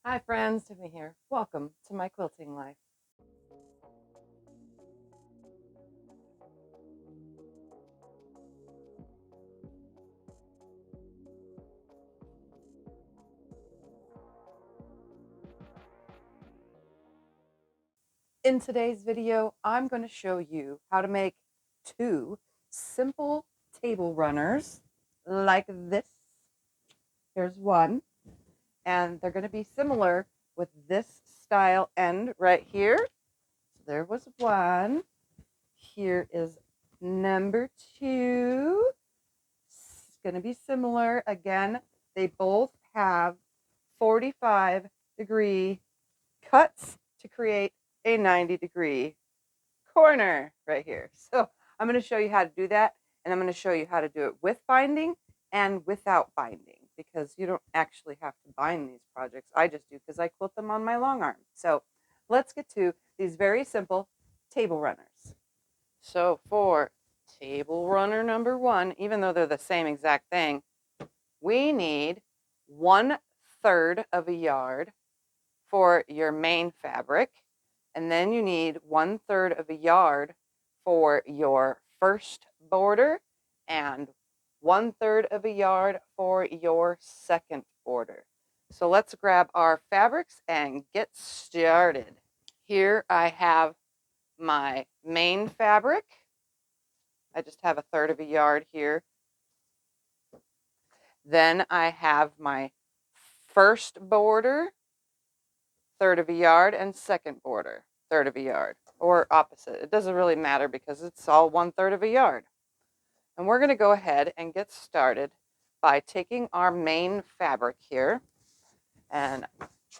Hi friends, Tiffany here. Welcome to my quilting life. In today's video, I'm going to show you how to make two simple table runners like this. Here's one, and they're going to be similar with this style end right here. So there was one. Here is number two. It's going to be similar. Again, they both have 45-degree cuts to create a 90-degree corner right here. So I'm going to show you how to do that, and I'm going to show you how to do it with binding and without binding, because you don't actually have to bind these projects. I just do because I quilt them on my long arm. So let's get to these very simple table runners. So for table runner number one, even though they're the same exact thing, we need 1/3 of a yard for your main fabric, and then you need 1/3 of a yard for your first border and 1/3 of a yard for your second border. So let's grab our fabrics and get started. Here I have my main fabric. I just have 1/3 of a yard here. Then I have my first border, 1/3 of a yard, and second border, 1/3 of a yard, or opposite. It doesn't really matter because it's all 1/3 of a yard. And we're going to go ahead and get started by taking our main fabric here, and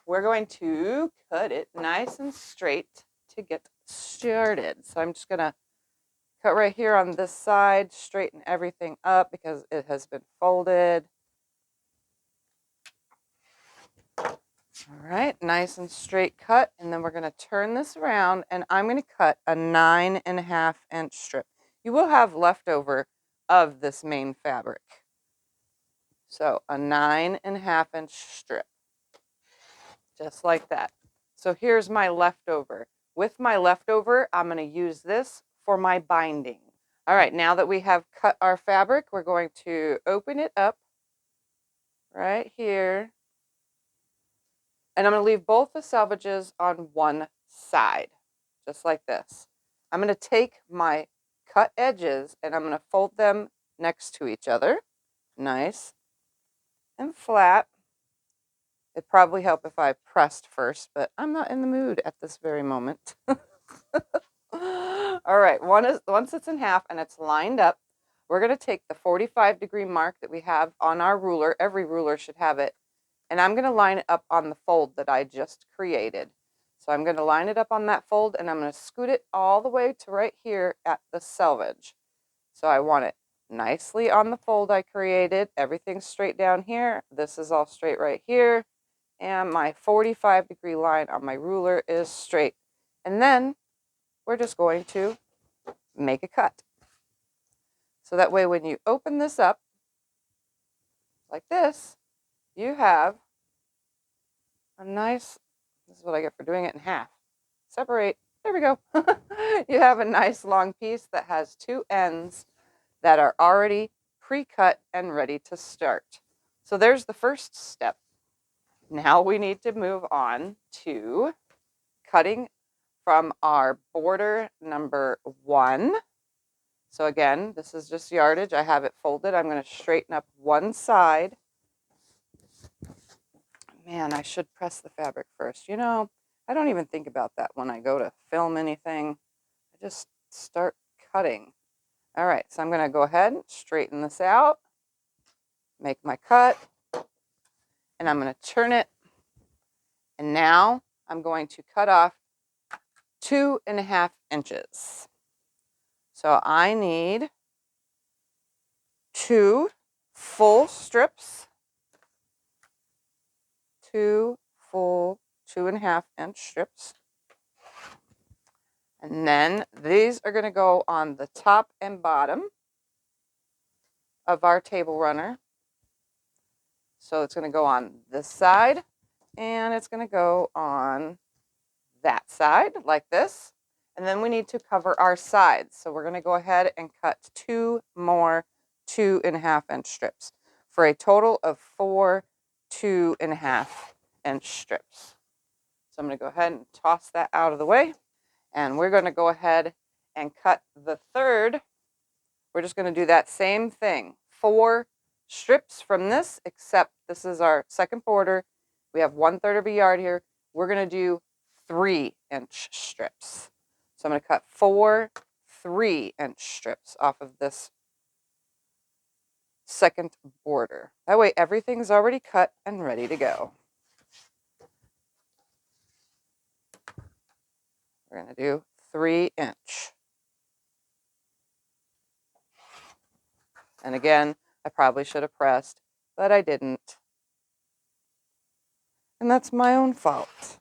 we're going to cut it nice and straight to get started. So I'm just going to cut right here on this side, straighten everything up because it has been folded. All right, nice and straight cut, and then we're going to turn this around, and I'm going to cut a 9.5-inch strip. You will have leftover of this main fabric. So a 9.5-inch strip, just like that. So here's my leftover. With my leftover, I'm going to use this for my binding. All right, now that we have cut our fabric, we're going to open it up right here. And I'm going to leave both the selvages on one side, just like this. I'm going to take my cut edges and I'm going to fold them next to each other, nice and flat. It'd probably help if I pressed first, but I'm not in the mood at this very moment. All right, once it's in half and it's lined up, we're going to take the 45-degree mark that we have on our ruler. Every ruler should have it. And I'm going to line it up on the fold that I just created. So I'm going to line it up on that fold, and I'm going to scoot it all the way to right here at the selvage. So I want it nicely on the fold I created. Everything's straight down here. This is all straight right here. And my 45-degree line on my ruler is straight. And then we're just going to make a cut. So that way when you open this up like this, you have a nice, this is what I get for doing it in half. Separate. There we go. You have a nice long piece that has two ends that are already pre-cut and ready to start. So there's the first step. Now we need to move on to cutting from our border number 1. So again, this is just yardage. I have it folded. I'm going to straighten up one side. Man, I should press the fabric first. You know, I don't even think about that when I go to film anything. I just start cutting. All right, so I'm going to go ahead and straighten this out, make my cut, and I'm going to turn it. And now I'm going to cut off 2.5 inches. So I need 2 full strips, 2 full 2.5-inch strips. And then these are going to go on the top and bottom of our table runner. So it's going to go on this side and it's going to go on that side like this. And then we need to cover our sides. So we're going to go ahead and cut 2 more 2.5-inch strips for a total of 4 2.5-inch strips. So I'm going to go ahead and toss that out of the way. And we're going to go ahead and cut the third. We're just going to do that same thing. 4 strips from this, except this is our second border. We have 1/3 of a yard here. We're going to do 3-inch strips. So I'm going to cut 4 3-inch strips off of this second border. That way everything's already cut and ready to go. We're going to do 3-inch. And again, I probably should have pressed, but I didn't. And that's my own fault.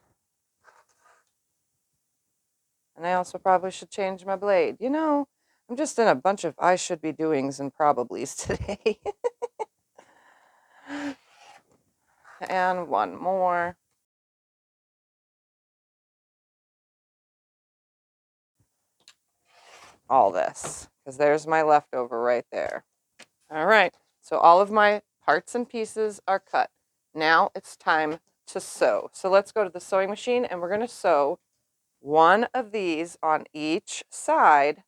And I also probably should change my blade. You know, I'm just in a bunch of I should be doings and probablys today. And one more. All this, because there's my leftover right there. All right, so all of my parts and pieces are cut. Now it's time to sew. So let's go to the sewing machine and we're going to sew one of these on each side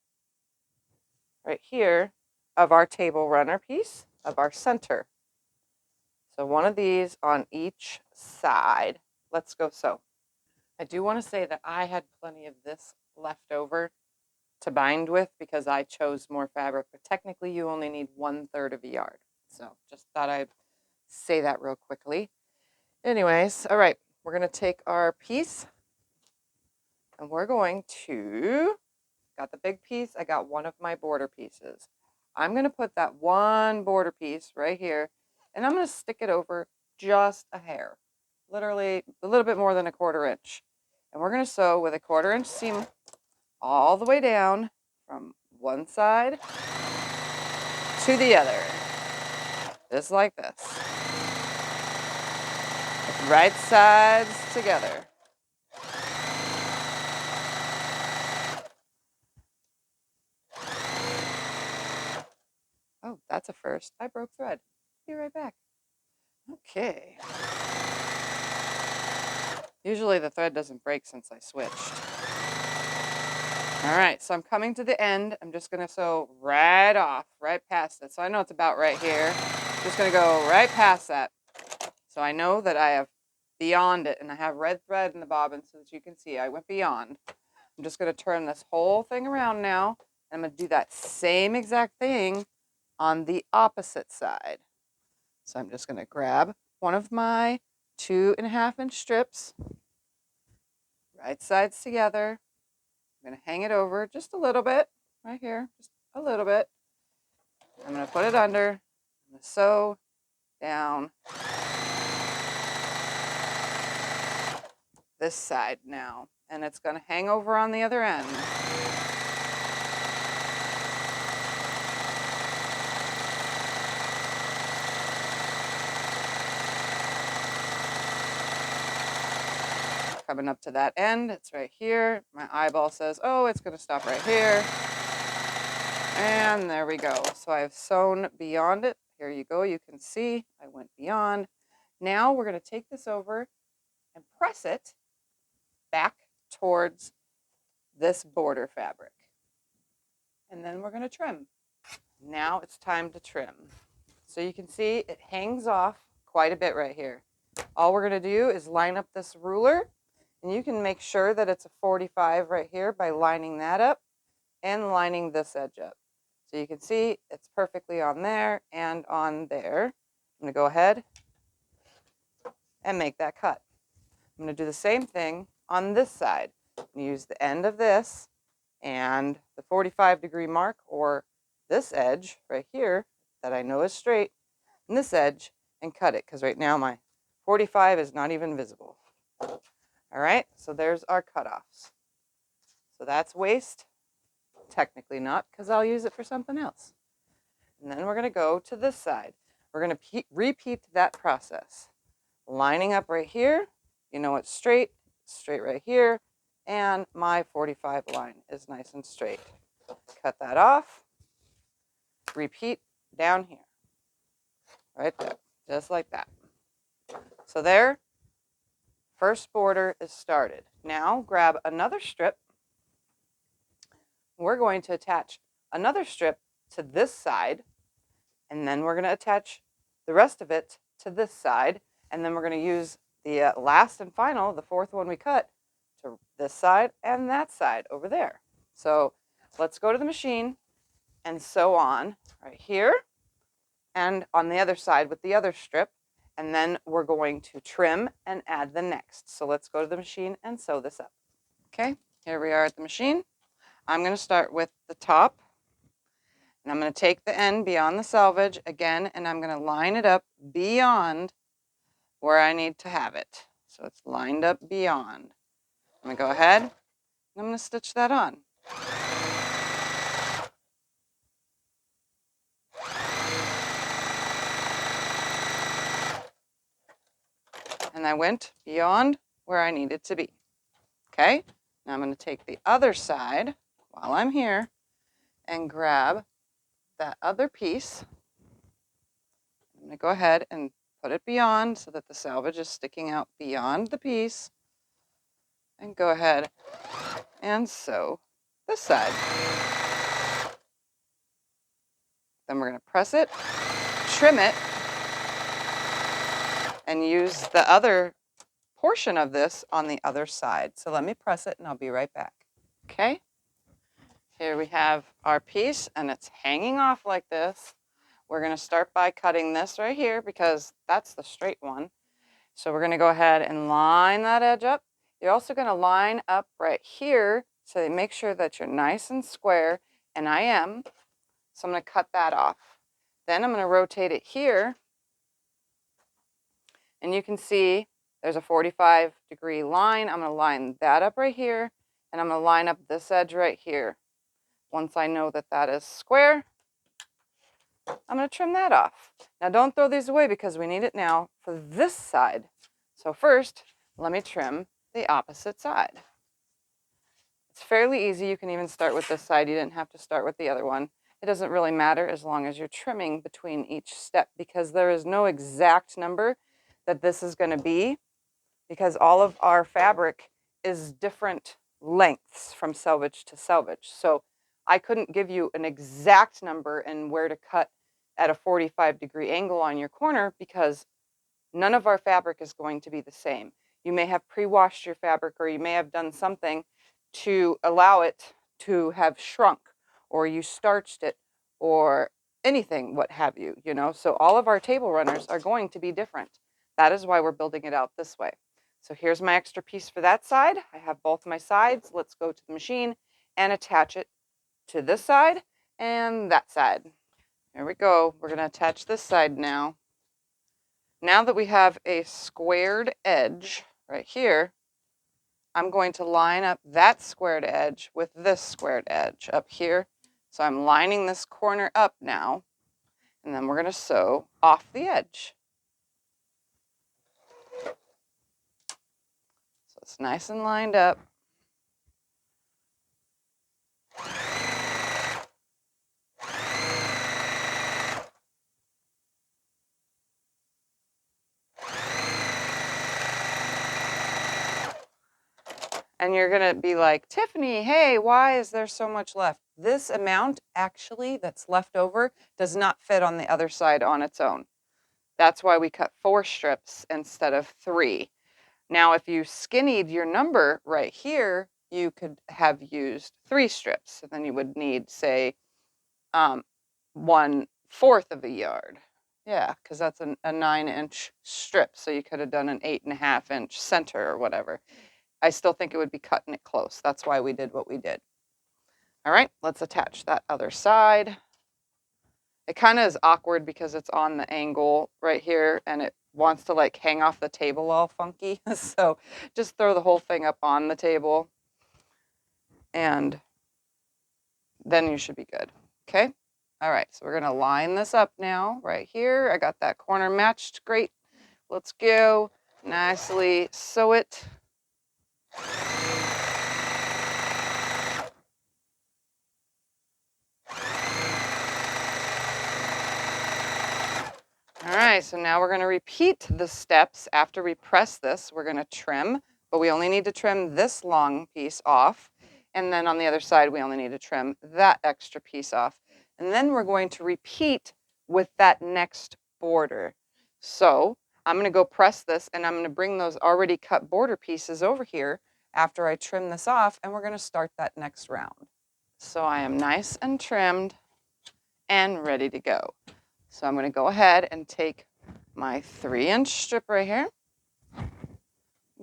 right here of our table runner piece of our center. So one of these on each side. Let's go sew. I do want to say that I had plenty of this left over to bind with because I chose more fabric, but technically you only need 1/3 of a yard. So just thought I'd say that real quickly. Anyways, all right, we're going to take our piece and we're going to, got the big piece, I got one of my border pieces. I'm going to put that one border piece right here and I'm going to stick it over just a hair, literally a little bit more than 1/4 inch. And we're going to sew with a 1/4 inch seam all the way down from one side to the other, just like this, with right sides together. Oh, that's a first. I broke thread. Be right back. Okay. Usually the thread doesn't break since I switched. All right, so I'm coming to the end. I'm just going to sew right off, right past it. So I know it's about right here. Just going to go right past that. So I know that I have beyond it, and I have red thread in the bobbin so that you can see I went beyond. I'm just going to turn this whole thing around now. And I'm going to do that same exact thing on the opposite side. So I'm just going to grab one of my 2.5-inch strips, right sides together. I'm going to hang it over just a little bit right here, just a little bit. I'm going to put it under. I'm going to sew down this side now, and it's going to hang over on the other end. Coming up to that end, it's right here. My eyeball says, oh, it's going to stop right here. And there we go. So I've sewn beyond it. Here you go. You can see I went beyond. Now we're going to take this over and press it back towards this border fabric. And then we're going to trim. Now it's time to trim. So you can see it hangs off quite a bit right here. All we're going to do is line up this ruler, and you can make sure that it's a 45 right here by lining that up and lining this edge up. So you can see it's perfectly on there and on there. I'm going to go ahead and make that cut. I'm going to do the same thing on this side. Use the end of this and the 45-degree mark, or this edge right here that I know is straight, and this edge, and cut it, because right now my 45 is not even visible. All right, so there's our cutoffs. So that's waist. Technically not, because I'll use it for something else. And then we're going to go to this side. We're going to repeat that process. Lining up right here, You know it's straight right here, and my 45 line is nice and straight. Cut that off, repeat down here, right there, just like that. So there, first border is started. Now grab another strip. We're going to attach another strip to this side, and then we're going to attach the rest of it to this side, and then we're going to use the last and final, the fourth one we cut, to this side and that side over there. So let's go to the machine and sew on right here and on the other side with the other strip, and then we're going to trim and add the next. So let's go to the machine and sew this up. Okay, here we are at the machine. I'm going to start with the top, and I'm going to take the end beyond the selvage again, and I'm going to line it up beyond where I need to have it. So it's lined up beyond. I'm going to go ahead and I'm going to stitch that on. And I went beyond where I needed to be. Okay, now I'm going to take the other side while I'm here and grab that other piece. I'm going to go ahead and put it beyond so that the selvage is sticking out beyond the piece. And go ahead and sew this side. Then we're going to press it, trim it, and use the other portion of this on the other side. So let me press it and I'll be right back. Okay, here we have our piece and it's hanging off like this. We're going to start by cutting this right here because that's the straight one. So we're going to go ahead and line that edge up. You're also going to line up right here so that make sure that you're nice and square, and I am. So I'm going to cut that off. Then I'm going to rotate it here, and you can see there's a 45-degree line. I'm going to line that up right here, and I'm going to line up this edge right here. Once I know that that is square, I'm going to trim that off. Now don't throw these away because we need it now for this side. So first, let me trim the opposite side. It's fairly easy. You can even start with this side. You didn't have to start with the other one. It doesn't really matter as long as you're trimming between each step because there is no exact number that this is going to be because all of our fabric is different lengths from selvage to selvage. So I couldn't give you an exact number and where to cut at a 45-degree angle on your corner because none of our fabric is going to be the same. You may have pre-washed your fabric or you may have done something to allow it to have shrunk, or you starched it or anything, what have you, you know. So all of our table runners are going to be different. That is why we're building it out this way. So here's my extra piece for that side. I have both my sides. Let's go to the machine and attach it to this side and that side. Here we go. We're going to attach this side now. Now that we have a squared edge right here, I'm going to line up that squared edge with this squared edge up here. So I'm lining this corner up now, and then we're going to sew off the edge. So it's nice and lined up. And you're going to be like, Tiffany, hey, why is there so much left? This amount actually that's left over does not fit on the other side on its own. That's why we cut 4 strips instead of 3. Now, if you skinnied your number right here, you could have used 3 strips. And then you would need, say, 1/4 of a yard. Yeah, because that's a 9-inch strip. So you could have done an 8.5-inch center or whatever. I still think it would be cutting it close. That's why we did what we did. All right, let's attach that other side. It kind of is awkward because it's on the angle right here and it wants to like hang off the table all funky. So just throw the whole thing up on the table and then you should be good. Okay. All right. So we're going to line this up now right here. I got that corner matched. Great. Let's go. nicely sew it. All right, so now we're going to repeat the steps. After we press this, we're going to trim, but we only need to trim this long piece off. And then on the other side, we only need to trim that extra piece off. And then we're going to repeat with that next border. So I'm going to go press this, and I'm going to bring those already cut border pieces over here after I trim this off, and we're going to start that next round. So I am nice and trimmed and ready to go. So I'm going to go ahead and take my 3-inch strip right here. I'm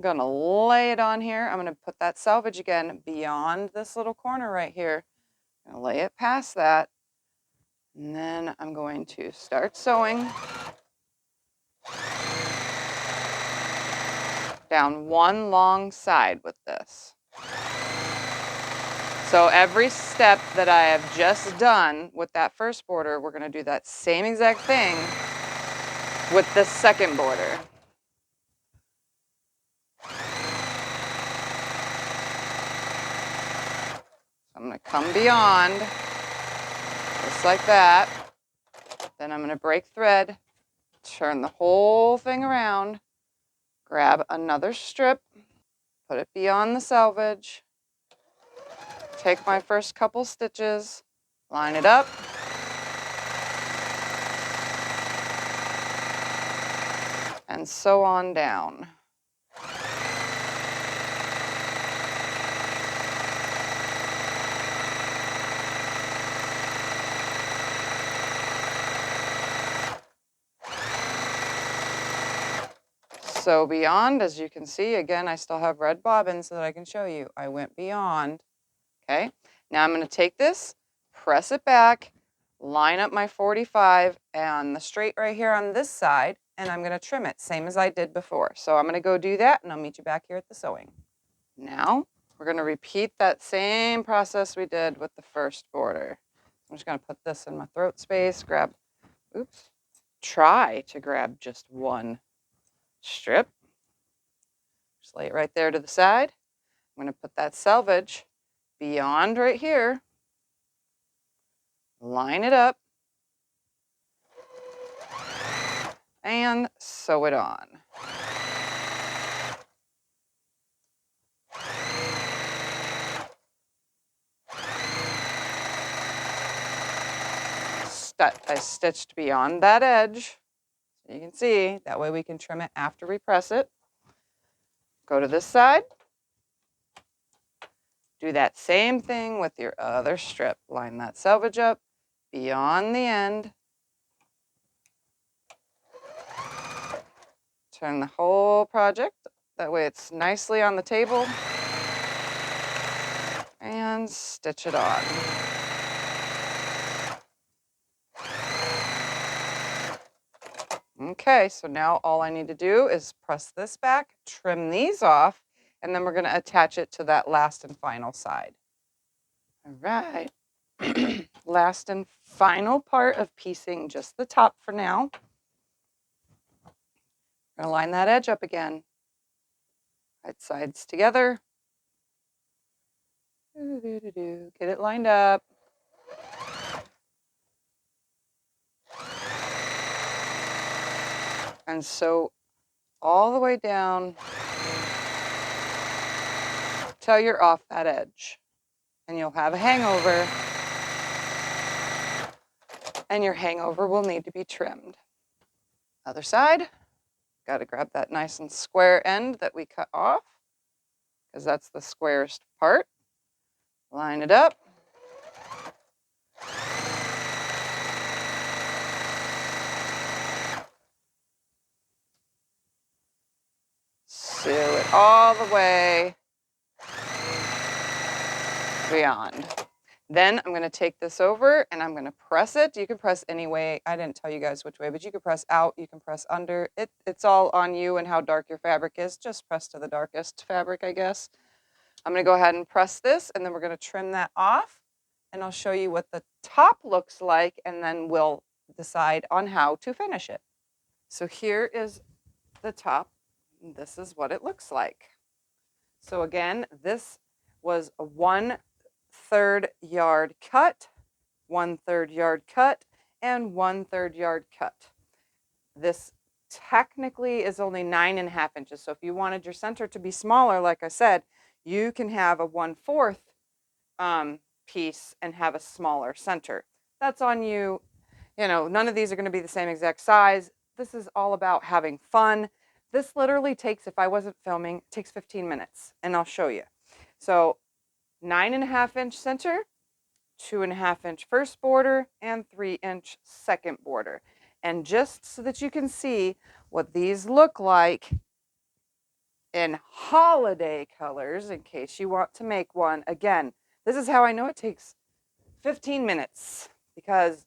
going to lay it on here. I'm going to put that selvage again beyond this little corner right here. I'm going to lay it past that. And then I'm going to start sewing down one long side with this. So every step that I have just done with that first border, we're going to do that same exact thing with the second border. I'm going to come beyond, just like that. Then I'm going to break thread, turn the whole thing around, grab another strip, put it beyond the selvage, take my first couple stitches, line it up, and sew on down. So beyond, as you can see, again, I still have red bobbins so that I can show you. I went beyond, okay? Now I'm going to take this, press it back, line up my 45 on the straight right here on this side, and I'm going to trim it, same as I did before. So I'm going to go do that, and I'll meet you back here at the sewing. Now, we're going to repeat that same process we did with the first border. I'm just going to put this in my throat space, try to grab just one strip. Just lay it right there to the side. I'm going to put that selvage beyond right here, line it up, and sew it on. I stitched beyond that edge, so you can see, that way we can trim it after we press it. Go to this side. Do that same thing with your other strip. Line that selvage up beyond the end. Turn the whole project. That way it's nicely on the table. And stitch it on. Okay, so now all I need to do is press this back, trim these off, and then we're going to attach it to that last and final side. All right. Last and final part of piecing just the top for now. I'm going to line that edge up again. Right sides together. Get it lined up. And sew all the way down till you're off that edge. And you'll have a hangover. And your hangover will need to be trimmed. Other side. Got to grab that nice and square end that we cut off, because that's the squarest part. Line it up. Sew it all the way beyond. Then I'm going to take this over and I'm going to press it. You can press any way. I didn't tell you guys which way, but you can press out, you can press under. It's all on you and how dark your fabric is. Just press to the darkest fabric, I guess. I'm going to go ahead and press this, and then we're going to trim that off, and I'll show you what the top looks like, and then we'll decide on how to finish it. So here is the top. this is what it looks like. So again, this was a 1/3 yard cut, 1/3 yard cut, and 1/3 yard cut. This technically is only 9.5 inches. So if you wanted your center to be smaller, like I said, you can have a 1/4 piece and have a smaller center. That's on you. You know, none of these are going to be the same exact size. This is all about having fun. This literally takes, if I wasn't filming, it takes 15 minutes, and I'll show you. So 9.5 inch center, 2.5 inch first border, and 3-inch second border. And just so that you can see what these look like in holiday colors, in case you want to make one, again, this is how I know it takes 15 minutes, because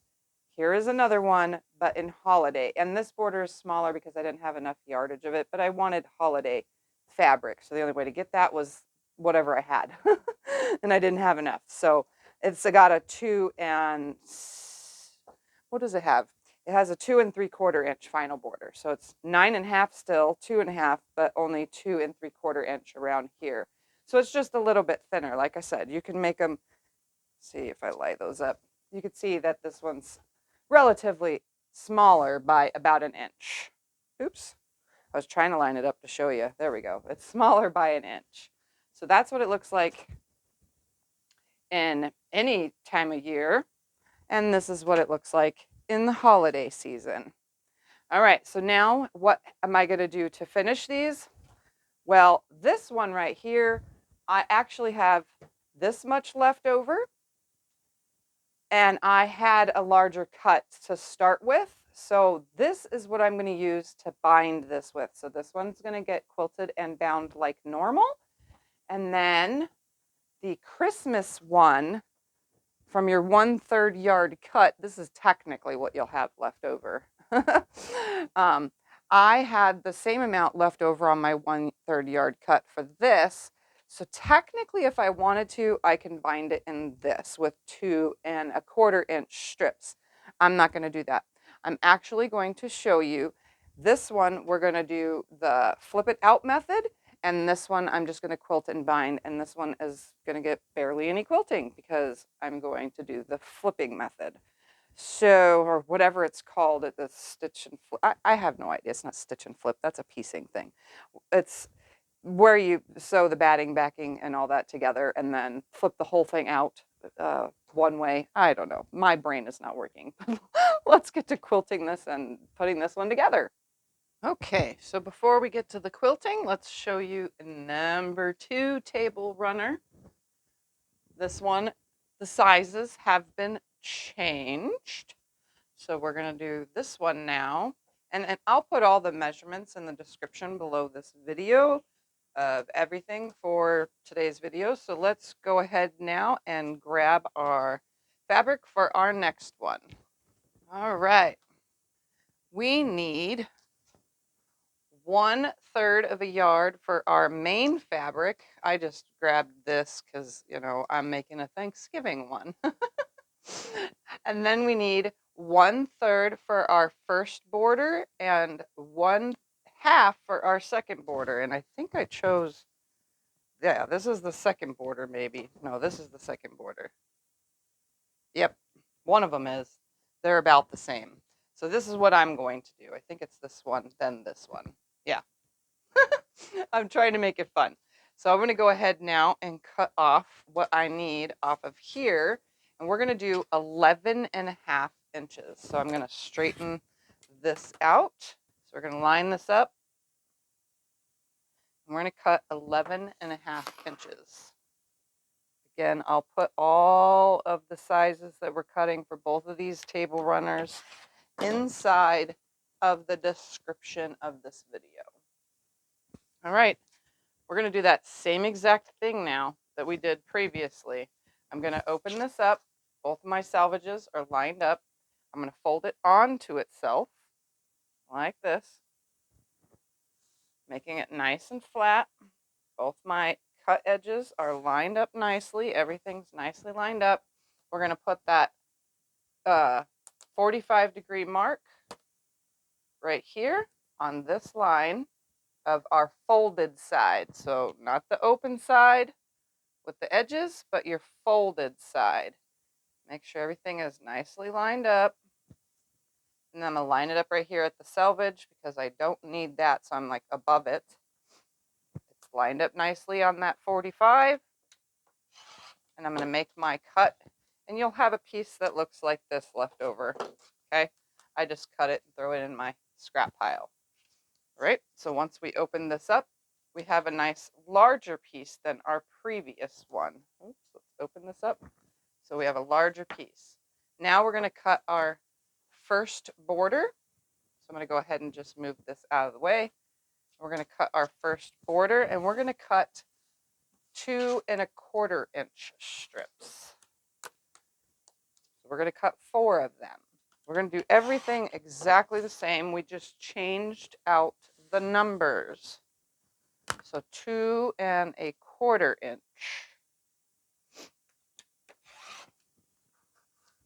here is another one, but in holiday. And this border is smaller because I didn't have enough yardage of it, but I wanted holiday fabric. So the only way to get that was whatever I had. And I didn't have enough. So it's got a 2 and, what does it have? It has a 2 3/4 inch final border. So it's 9.5 still, 2.5, but only 2 3/4 inch around here. So it's just a little bit thinner. Like I said, you can make them, see if I lay those up. You can see that this one's relatively smaller by about an inch. Oops. I was trying to line it up to show you. There we go. It's smaller by an inch. So that's what it looks like in any time of year. And this is what it looks like in the holiday season. All right, so now what am I going to do to finish these? Well, this one right here, I actually have this much left over. And I had a larger cut to start with. So this is what I'm going to use to bind this with. So this one's going to get quilted and bound like normal. And then the Christmas one from your 1/3 yard cut, this is technically what you'll have left over. I had the same amount left over on my 1/3 yard cut for this. So technically, if I wanted to, I can bind it in this with 2 1/4 inch strips. I'm not going to do that. I'm actually going to show you this one. We're going to do the flip it out method. And this one, I'm just going to quilt and bind. And this one is going to get barely any quilting because I'm going to do the flipping method. So, or whatever it's called, the stitch and flip. I have no idea. It's not stitch and flip. That's a piecing thing. It's where you sew the batting, backing, and all that together, and then flip the whole thing out one way. I don't know. My brain is not working. Let's get to quilting this and putting this one together. Okay, so before we get to the quilting, let's show you number 2 table runner. This one, the sizes have been changed. So we're going to do this one now. And I'll put all the measurements in the description below this video of everything for today's video. So let's go ahead now and grab our fabric for our next one. All right. We need 1/3 of a yard for our main fabric. I just grabbed this because, you know, I'm making a Thanksgiving one. And then we need 1/3 for our first border and 1/2 for our second border. And I think I chose, yeah, this is the second border maybe. No, this is the second border. Yep, one of them is. They're about the same. So this is what I'm going to do. I think it's this one, then this one. Yeah. I'm trying to make it fun. So I'm going to go ahead now and cut off what I need off of here. And we're going to do 11.5 inches. So I'm going to straighten this out. So we're going to line this up. And we're going to cut 11.5 inches. Again, I'll put all of the sizes that we're cutting for both of these table runners inside of the description of this video. All right, we're going to do that same exact thing now that we did previously. I'm going to open this up. Both of my salvages are lined up. I'm going to fold it onto itself like this, making it nice and flat. Both my cut edges are lined up nicely. Everything's nicely lined up. We're going to put that 45-degree mark right here on this line. of our folded side. So not the open side with the edges, but your folded side. Make sure everything is nicely lined up. And then I'm going to line it up right here at the selvage because I don't need that, so I'm like above it. It's lined up nicely on that 45. And I'm going to make my cut. And you'll have a piece that looks like this left over. Okay? I just cut it and throw it in my scrap pile. All right? So once we open this up, we have a nice larger piece than our previous one. Oops, let's open this up. So we have a larger piece. Now we're going to cut our first border. So I'm going to go ahead and just move this out of the way. We're going to cut our first border, and we're going to cut 2 1/4 inch strips. So we're going to cut 4 of them. We're going to do everything exactly the same. We just changed out the numbers. So 2 1/4 inch.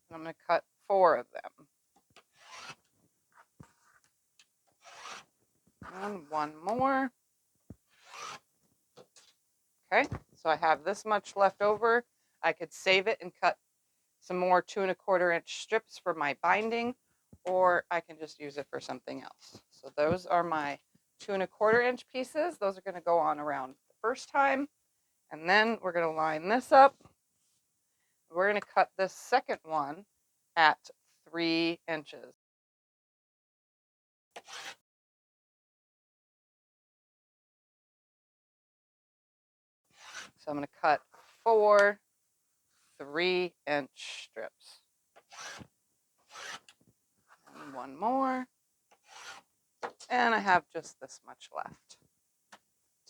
And I'm going to cut 4 of them. And one more. Okay, so I have this much left over. I could save it and cut some more 2 1/4 inch strips for my binding, or I can just use it for something else. So those are my 2 1/4 inch pieces. Those are going to go on around the first time. And then we're going to line this up. We're going to cut this second one at 3 inches. So I'm going to cut 4 3-inch strips. And one more. And I have just this much left.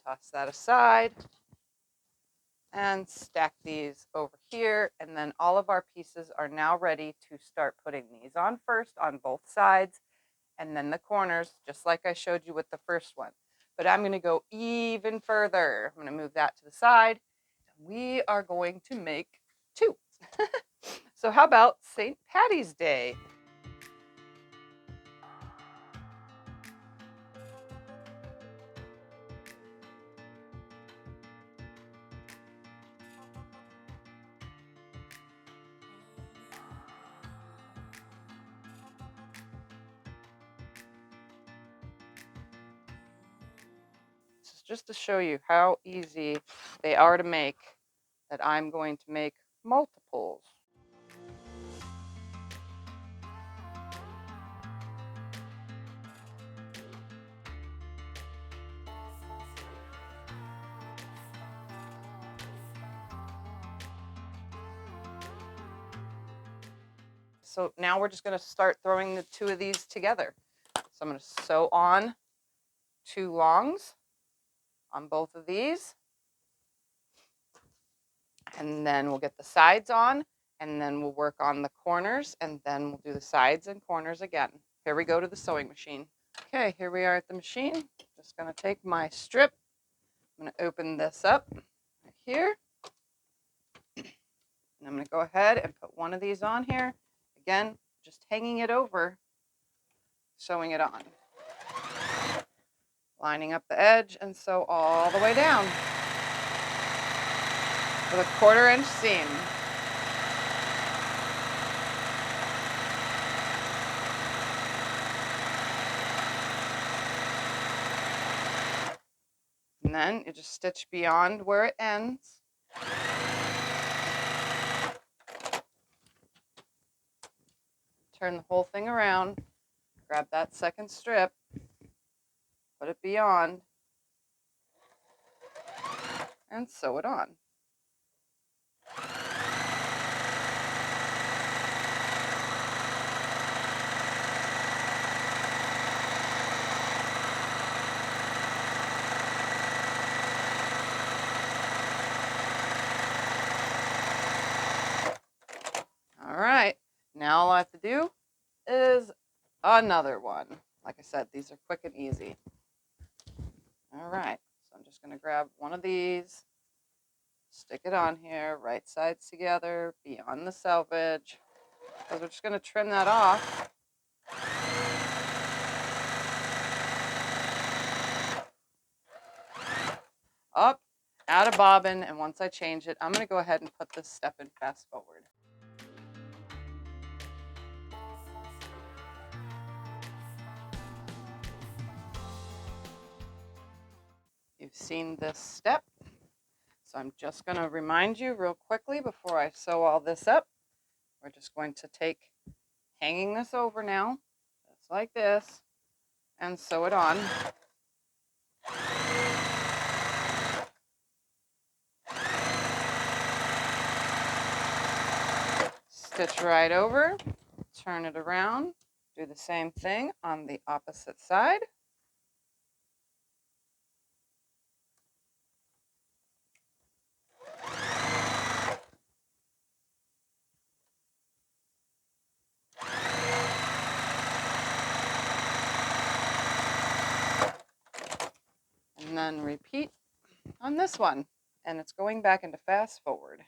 Toss that aside and stack these over here. And then all of our pieces are now ready to start putting these on first on both sides, and then the corners, just like I showed you with the first one. But I'm going to go even further. I'm going to move that to the side. We are going to make 2. So how about St. Patty's Day? Just to show you how easy they are to make, that I'm going to make multiples. So now we're just going to start throwing the 2 of these together. So I'm going to sew on 2 longs on both of these. And then we'll get the sides on, and then we'll work on the corners, and then we'll do the sides and corners again. Here we go to the sewing machine. Okay, here we are at the machine. Just going to take my strip. I'm going to open this up right here. And I'm going to go ahead and put one of these on here. Again, just hanging it over, sewing it on. Lining up the edge and sew all the way down with a 1/4 inch seam. And then you just stitch beyond where it ends. Turn the whole thing around, grab that second strip, put it beyond, and sew it on. All right, now all I have to do is another one. Like I said, these are quick and easy. All right, so I'm just going to grab one of these, stick it on here, right sides together, beyond the selvage, because we're just going to trim that off. up, add a bobbin, and once I change it, I'm going to go ahead and put this step in fast forward. You've seen this step, so I'm just going to remind you real quickly before I sew all this up. We're just going to take hanging this over now, just like this, and sew it on. Stitch right over, turn it around, do the same thing on the opposite side. And then repeat on this one. And it's going back into fast forward.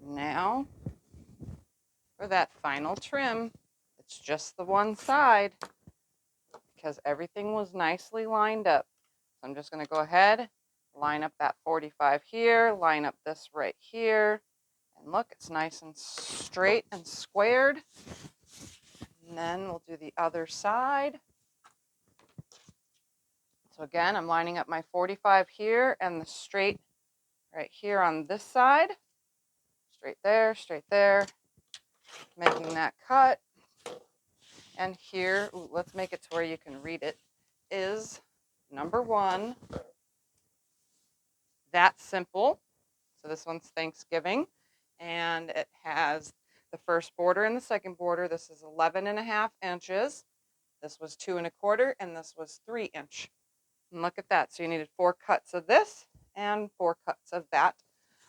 Now, for that final trim, it's just the one side because everything was nicely lined up. So I'm just going to go ahead, line up that 45 here, line up this right here, and look, it's nice and straight and squared. And then we'll do the other side. So again, I'm lining up my 45 here and the straight right here on this side. Straight there, making that cut. And here, let's make it to where you can read it, is number 1. That's simple. So this one's Thanksgiving. And it has the first border and the second border. This is 11.5 inches. This was 2 1/4, and this was 3 inch. And look at that. So you needed 4 cuts of this and 4 cuts of that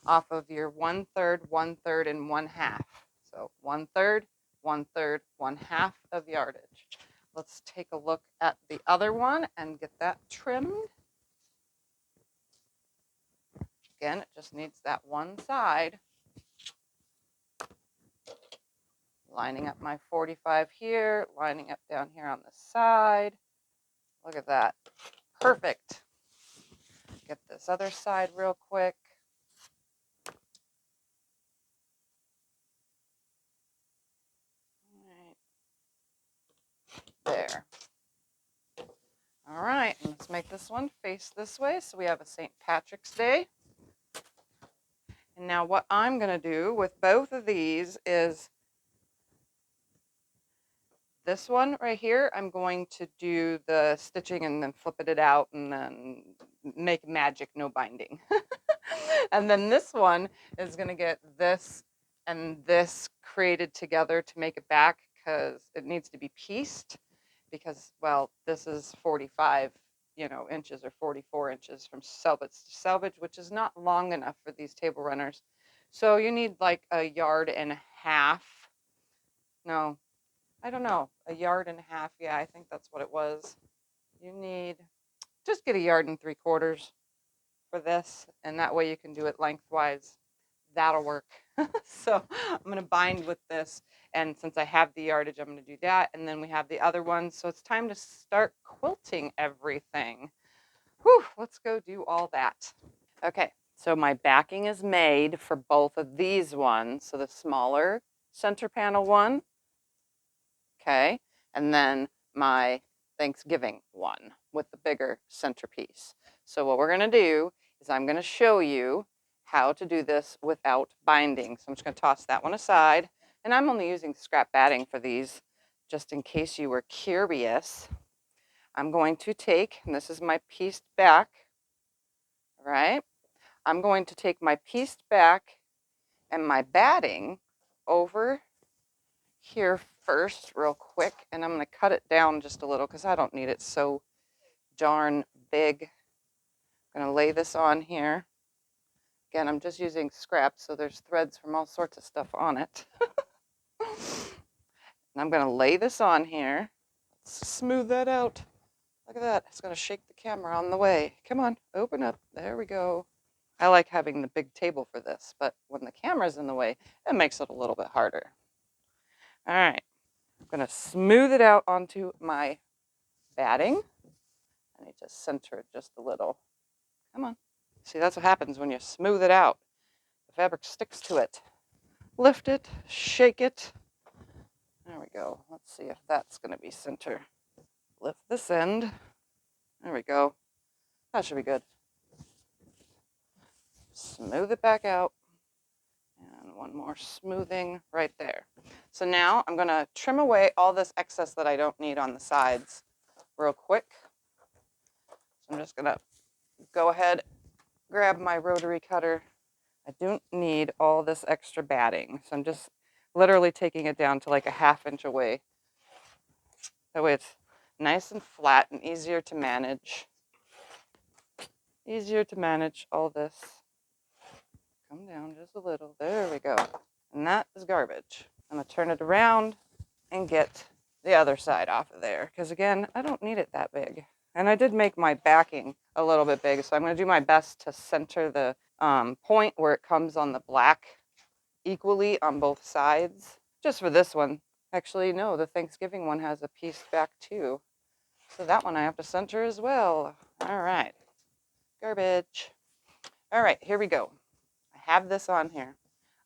off of your 1/3, 1/3, and 1/2. So 1/3, 1/3, 1/2 of yardage. Let's take a look at the other one and get that trimmed. Again, it just needs that one side. Lining up my 45 here, lining up down here on the side. Look at that. Perfect. Get this other side real quick. There. All right, and let's make this one face this way so we have a St. Patrick's Day. And now what I'm going to do with both of these is this one right here, I'm going to do the stitching and then flip it out and then make magic, no binding. And then this one is going to get this and this created together to make it back because it needs to be pieced because, well, this is 45, inches or 44 inches from selvage to selvage, which is not long enough for these table runners. So you need like 1.5 yards. No, I don't know, a yard and a half. Yeah, I think that's what it was. You need, just get a yard and 3/4 for this, and that way you can do it lengthwise. That'll work. So I'm going to bind with this, and since I have the yardage, I'm going to do that, and then we have the other one. So it's time to start quilting everything. Whew, let's go do all that. Okay, so my backing is made for both of these ones. So the smaller center panel one, okay, and then my Thanksgiving one with the bigger centerpiece. So what we're going to do is I'm going to show you how to do this without binding. So I'm just going to toss that one aside, and I'm only using scrap batting for these, just in case you were curious. I'm going to take, and this is my pieced back, right? I'm going to take my pieced back and my batting over here first real quick, and I'm going to cut it down just a little because I don't need it so darn big. I'm going to lay this on here. Again, I'm just using scrap, so there's threads from all sorts of stuff on it. And I'm going to lay this on here. Let's smooth that out. Look at that. It's going to shake the camera on the way. Come on, open up. There we go. I like having the big table for this, but when the camera's in the way, it makes it a little bit harder. All right. I'm going to smooth it out onto my batting. I need to center it just a little. Come on. See, that's what happens when you smooth it out. The fabric sticks to it. Lift it, shake it. There we go. Let's see if that's going to be center. Lift this end. There we go. That should be good. Smooth it back out. And one more smoothing right there. So now I'm going to trim away all this excess that I don't need on the sides real quick. So I'm just going to go ahead, grab my rotary cutter. I don't need all this extra batting, so I'm just literally taking it down to like a 1/2 inch away. That way it's nice and flat and easier to manage. Easier to manage all this. Come down just a little. There we go. And that is garbage. I'm going to turn it around and get the other side off of there, because again, I don't need it that big. And I did make my backing a little bit big, so I'm going to do my best to center the point where it comes on the black equally on both sides. Just for this one. Actually, no, the Thanksgiving one has a piece back too. So that one I have to center as well. All right. Garbage. All right, here we go. I have this on here.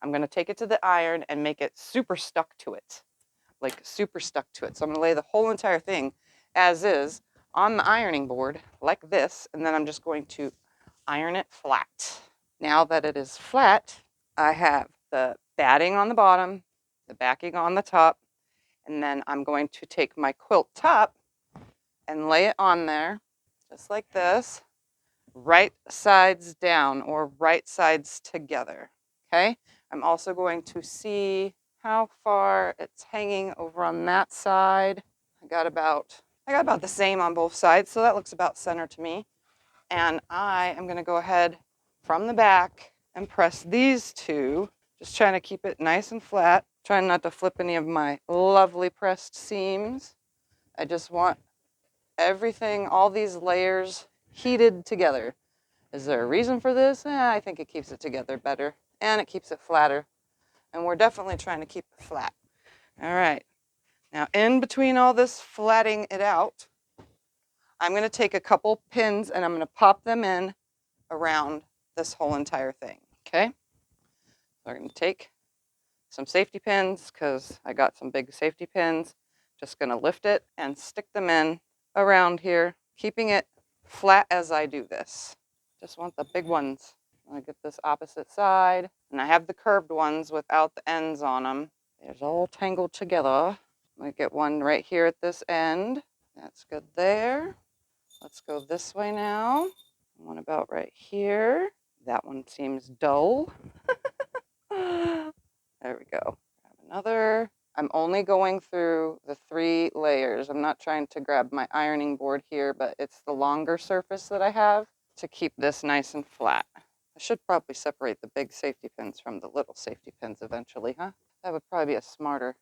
I'm going to take it to the iron and make it super stuck to it. Like super stuck to it. So I'm going to lay the whole entire thing as is on the ironing board like this, and then I'm just going to iron it flat. Now that it is flat, I have the batting on the bottom, the backing on the top, and then I'm going to take my quilt top and lay it on there just like this, right sides down or right sides together. Okay, I'm also going to see how far it's hanging over on that side. I got about the same on both sides, so that looks about center to me. And I am going to go ahead from the back and press these two, just trying to keep it nice and flat, trying not to flip any of my lovely pressed seams. I just want everything, all these layers heated together. Is there a reason for this? I think it keeps it together better, and it keeps it flatter. And we're definitely trying to keep it flat. All right. Now, in between all this flatting it out, I'm going to take a couple pins and I'm going to pop them in around this whole entire thing. Okay? We're going to take some safety pins because I got some big safety pins. Just going to lift it and stick them in around here, keeping it flat as I do this. Just want the big ones. I get this opposite side, and I have the curved ones without the ends on them. It's all tangled together. I'm going to get one right here at this end. That's good there. Let's go this way now. One about right here. That one seems dull. There we go. Grab another. I'm only going through the 3 layers. I'm not trying to grab my ironing board here, but it's the longer surface that I have to keep this nice and flat. I should probably separate the big safety pins from the little safety pins eventually, huh? That would probably be a smarter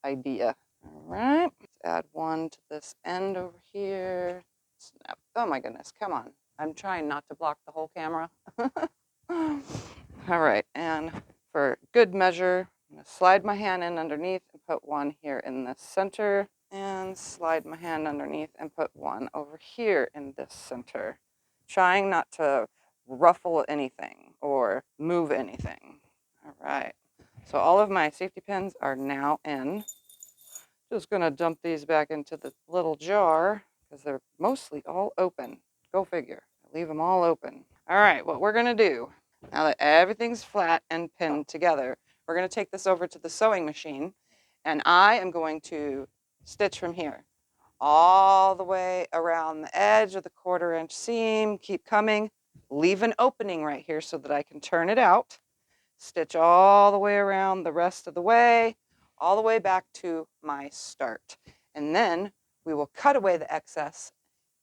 idea. All right, let's add one to this end over here. Snap. Oh my goodness, come on. I'm trying not to block the whole camera. All right, and for good measure, I'm gonna slide my hand in underneath and put one here in the center, and slide my hand underneath and put one over here in this center. Trying not to ruffle anything or move anything. All right, so all of my safety pins are now in. Just gonna dump these back into the little jar because they're mostly all open. Go figure, leave them all open. All right, what we're gonna do, now that everything's flat and pinned together, we're gonna take this over to the sewing machine, and I am going to stitch from here all the way around the edge of the 1/4 inch seam. Keep coming, leave an opening right here so that I can turn it out. Stitch all the way around the rest of the way, all the way back to my start. And then we will cut away the excess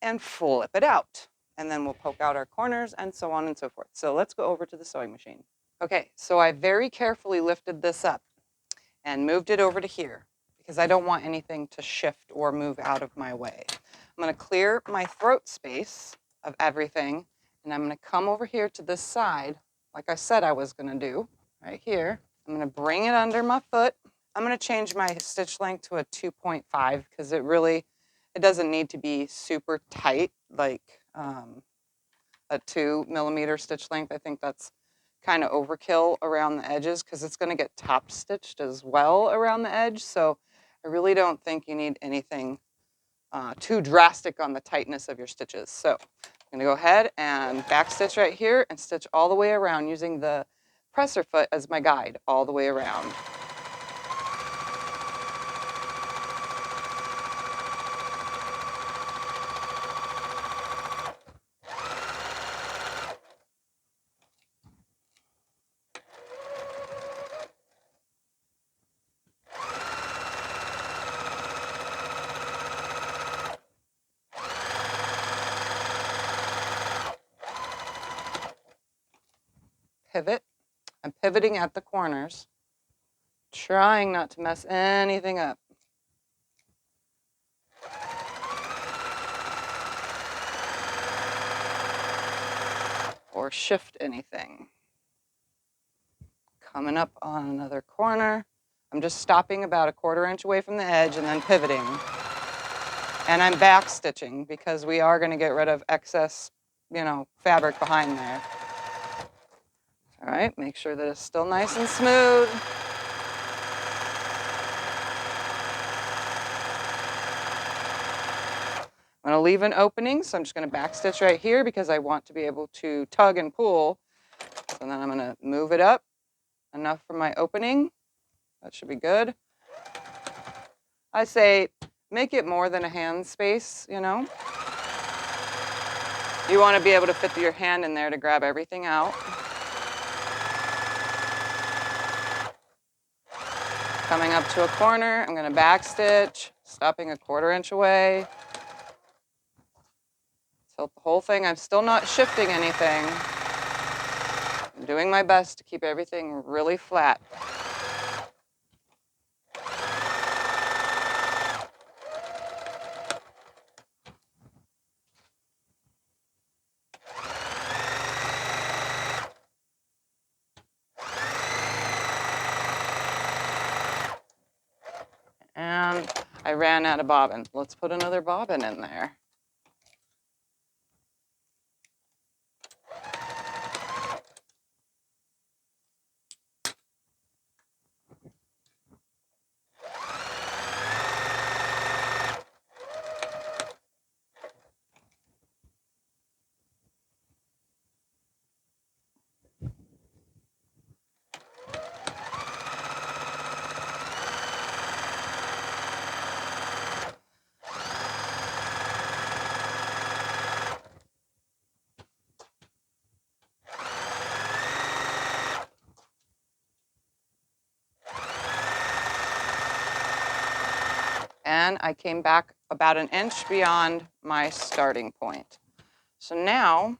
and flip it out. And then we'll poke out our corners and so on and so forth. So let's go over to the sewing machine. Okay, so I very carefully lifted this up and moved it over to here because I don't want anything to shift or move out of my way. I'm gonna clear my throat space of everything, and I'm gonna come over here to this side, like I said I was gonna do, right here. I'm gonna bring it under my foot. I'm gonna change my stitch length to a 2.5 because it doesn't need to be super tight, like a 2mm stitch length. I think that's kind of overkill around the edges because it's going to get top stitched as well around the edge. So I really don't think you need anything too drastic on the tightness of your stitches. So I'm going to go ahead and back stitch right here and stitch all the way around using the presser foot as my guide all the way around. Pivot. I'm pivoting at the corners, trying not to mess anything up. Or shift anything. Coming up on another corner. I'm just stopping about a 1/4 inch away from the edge and then pivoting. And I'm back stitching because we are going to get rid of excess, fabric behind there. All right, make sure that it's still nice and smooth. I'm going to leave an opening, so I'm just going to back stitch right here because I want to be able to tug and pull. So then I'm going to move it up enough for my opening. That should be good. I say make it more than a hand space, You want to be able to fit your hand in there to grab everything out. Coming up to a corner, I'm going to back stitch, stopping a 1/4 inch away. Tilt the whole thing. I'm still not shifting anything. I'm doing my best to keep everything really flat. And I ran out of bobbin. Let's put another bobbin in there. And I came back about an inch beyond my starting point. So now,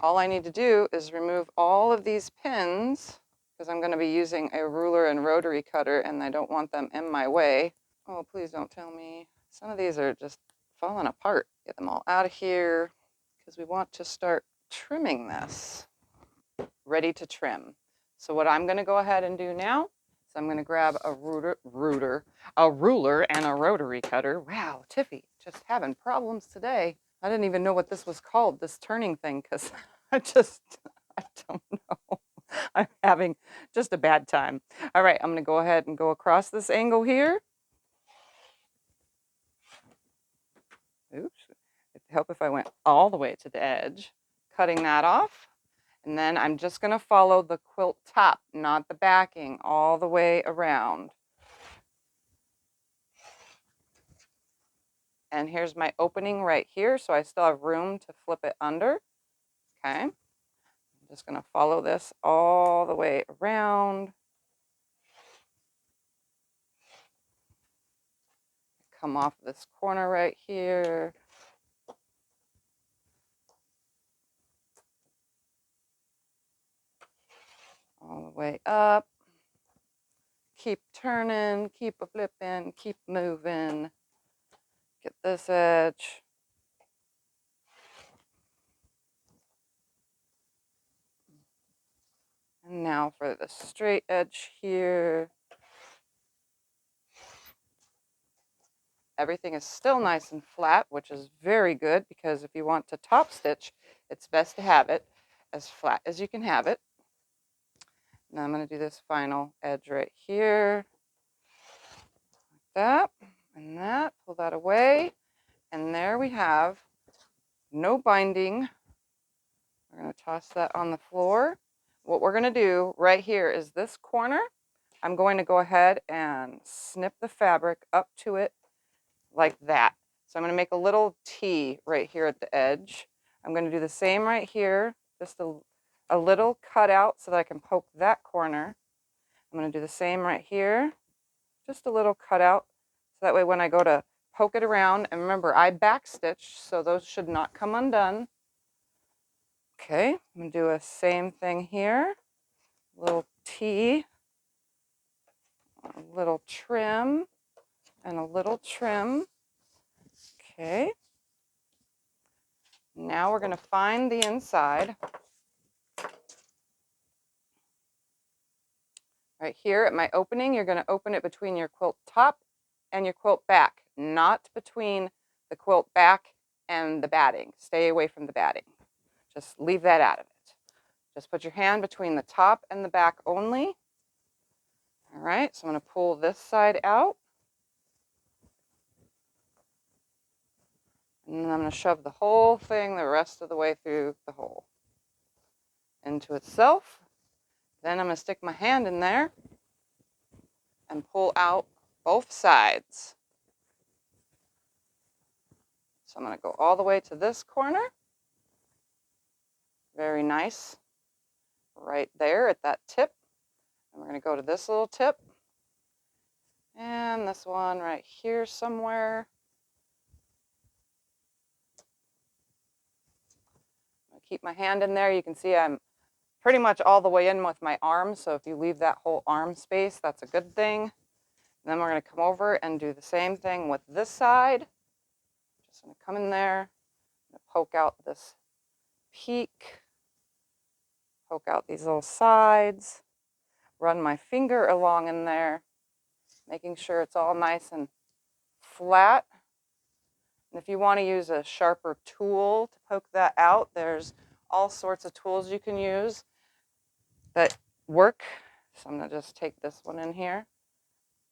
all I need to do is remove all of these pins because I'm going to be using a ruler and rotary cutter and I don't want them in my way. Oh, please don't tell me. Some of these are just falling apart. Get them all out of here because we want to start trimming this. Ready to trim. So what I'm going to go ahead and do now is I'm going to grab a ruler and a rotary cutter. Wow, Tiffy, just having problems today. I didn't even know what this was called, this turning thing, because I don't know. I'm having just a bad time. All right, I'm going to go ahead and go across this angle here. Oops. It'd help if I went all the way to the edge, cutting that off. And then I'm just going to follow the quilt top, not the backing, all the way around. And here's my opening right here, so I still have room to flip it under. Okay. I'm just going to follow this all the way around. Come off this corner right here. All the way up. Keep turning, keep a flipping, keep moving. Get this edge. And now for the straight edge here. Everything is still nice and flat, which is very good because if you want to top stitch, it's best to have it as flat as you can have it. Now I'm going to do this final edge right here. Like that and that. Pull that away. And there we have no binding. We're going to toss that on the floor. What we're going to do right here is this corner. I'm going to go ahead and snip the fabric up to it like that. So I'm going to make a little T right here at the edge. I'm going to do the same right here, just a little cutout so that I can poke that corner. I'm going to do the same right here, just a little cutout, so that way when I go to poke it around, and remember I backstitched, so those should not come undone. Okay, I'm going to do a same thing here, a little T, a little trim, and a little trim. Okay. Now we're going to find the inside. Right here at my opening, you're going to open it between your quilt top and your quilt back, not between the quilt back and the batting. Stay away from the batting. Just leave that out of it. Just put your hand between the top and the back only. All right, so I'm going to pull this side out. And then I'm going to shove the whole thing the rest of the way through the hole into itself. Then I'm going to stick my hand in there and pull out both sides. So I'm going to go all the way to this corner. Very nice. Right there at that tip. And we're going to go to this little tip. And this one right here somewhere. I'll keep my hand in there. You can see I'm pretty much all the way in with my arm. So if you leave that whole arm space, that's a good thing. And then we're going to come over and do the same thing with this side. Just going to come in there, poke out this peak, poke out these little sides, run my finger along in there, making sure it's all nice and flat. And if you want to use a sharper tool to poke that out, there's all sorts of tools you can use that work. So I'm going to just take this one in here.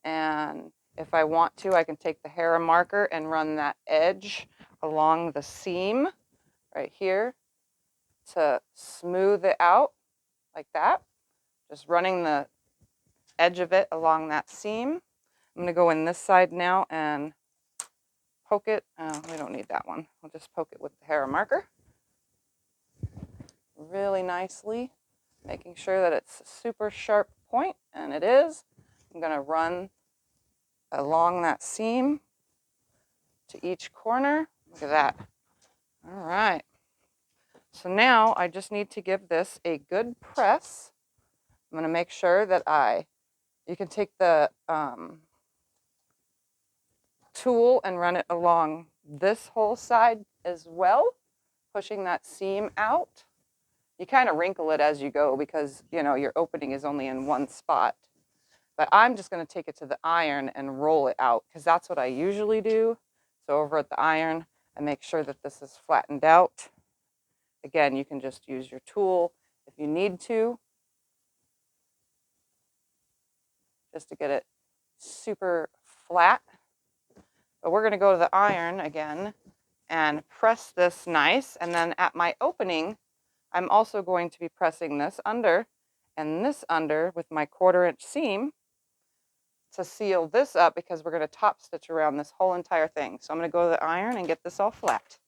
And if I want to, I can take the Hera marker and run that edge along the seam right here to smooth it out like that. Just running the edge of it along that seam. I'm going to go in this side now and poke it. We don't need that one. We'll just poke it with the Hera marker really nicely, making sure that it's a super sharp point, and it is. I'm going to run along that seam to each corner. Look at that. All right. So now I just need to give this a good press. I'm going to make sure that you can take the tool and run it along this whole side as well, pushing that seam out. You kind of wrinkle it as you go because, you know, your opening is only in one spot. But I'm just going to take it to the iron and roll it out because that's what I usually do. So over at the iron, I make sure that this is flattened out. Again, you can just use your tool if you need to, just to get it super flat. But we're going to go to the iron again and press this nice. And then at my opening, I'm also going to be pressing this under and this under with my 1/4 inch seam to seal this up because we're going to top stitch around this whole entire thing. So I'm going to go to the iron and get this all flat.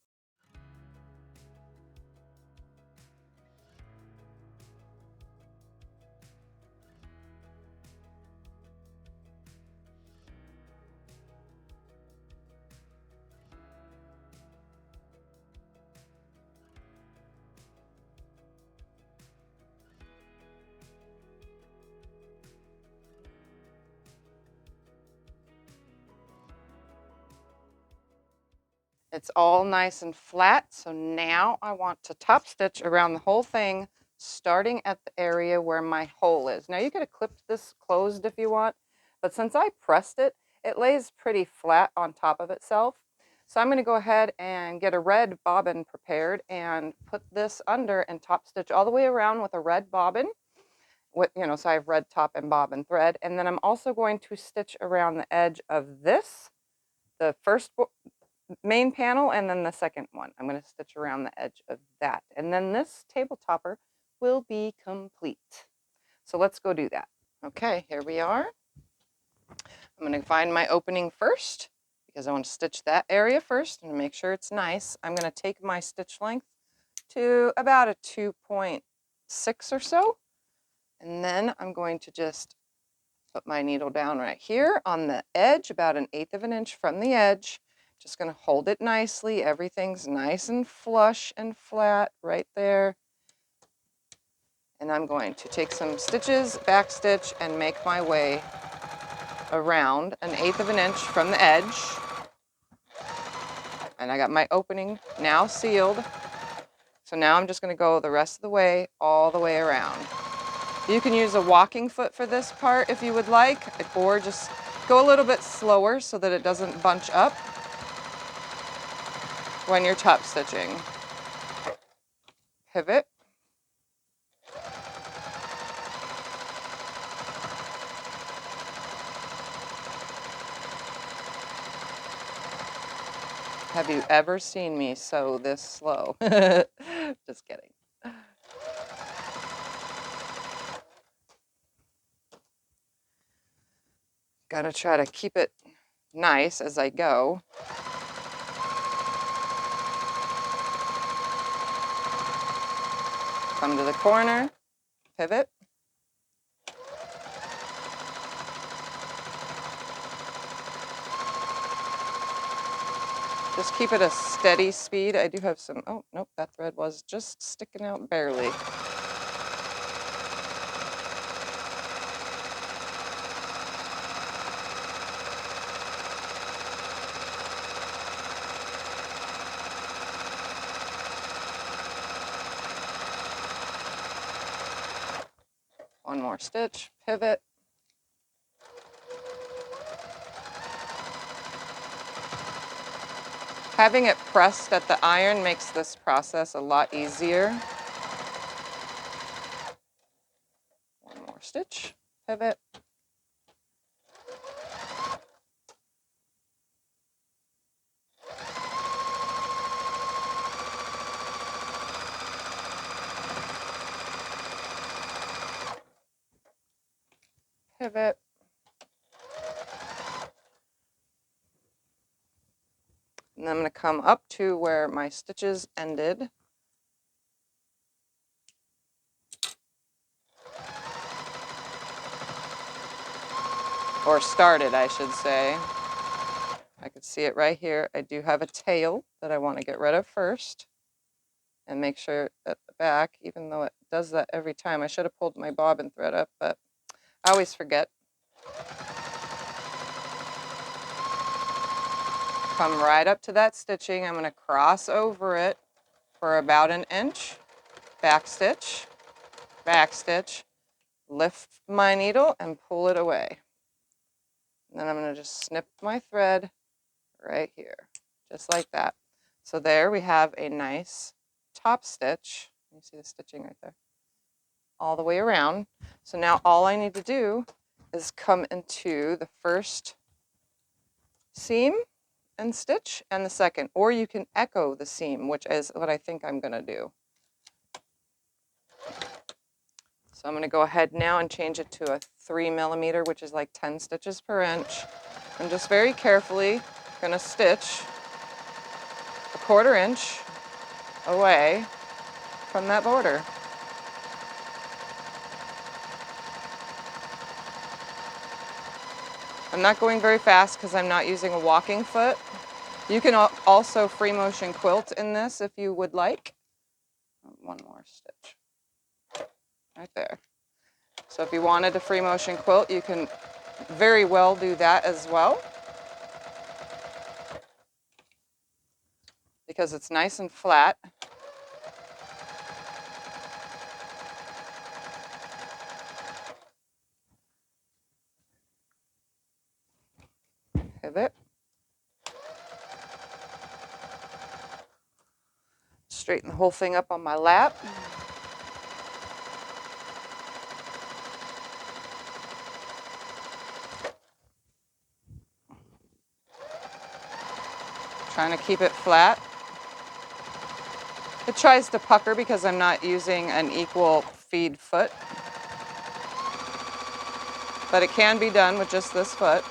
It's all nice and flat. So now I want to top stitch around the whole thing, starting at the area where my hole is. Now you could have clipped this closed if you want, but since I pressed it, it lays pretty flat on top of itself. So I'm going to go ahead and get a red bobbin prepared and put this under and top stitch all the way around with a red bobbin. So I have red top and bobbin thread. And then I'm also going to stitch around the edge of this, the first main panel, and then the second one. I'm going to stitch around the edge of that. And then this table topper will be complete. So let's go do that. Okay, here we are. I'm going to find my opening first because I want to stitch that area first and make sure it's nice. I'm going to take my stitch length to about a 2.6 or so. And then I'm going to just put my needle down right here on the edge, about 1/8 of an inch from the edge. Just going to hold it nicely. Everything's nice and flush and flat right there. And I'm going to take some stitches, back stitch, and make my way around 1/8 of an inch from the edge. And I got my opening now sealed. So now I'm just going to go the rest of the way, all the way around. You can use a walking foot for this part if you would like, or just go a little bit slower so that it doesn't bunch up when you're top stitching. Pivot. Have you ever seen me sew this slow? Just kidding. Gotta try to keep it nice as I go. Come to the corner, pivot. Just keep it a steady speed. I do have some, oh, nope, that thread was just sticking out barely. One more stitch, pivot. Having it pressed at the iron makes this process a lot easier. One more stitch, pivot. Pivot. And then I'm going to come up to where my stitches ended. Or started, I should say. I could see it right here. I do have a tail that I want to get rid of first. and make sure at the back, even though it does that every time. I should have pulled my bobbin thread up, but I always forget. Come right up to that stitching. I'm going to cross over it for about an inch, back stitch, lift my needle and pull it away. And then I'm going to just snip my thread right here, just like that. So there we have a nice top stitch. You see the stitching right there, all the way around. So now all I need to do is come into the first seam and stitch and the second, or you can echo the seam, which is what I think I'm going to do. So I'm going to go ahead now and change it to a 3 millimeter, which is like 10 stitches per inch. I'm just very carefully going to stitch a 1/4 inch away from that border. I'm not going very fast because I'm not using a walking foot. You can also free motion quilt in this if you would like. One more stitch right there. So if you wanted to free motion quilt, you can very well do that as well, because it's nice and flat. Pivot. Straighten the whole thing up on my lap. Trying to keep it flat. It tries to pucker because I'm not using an equal feed foot, but it can be done with just this foot.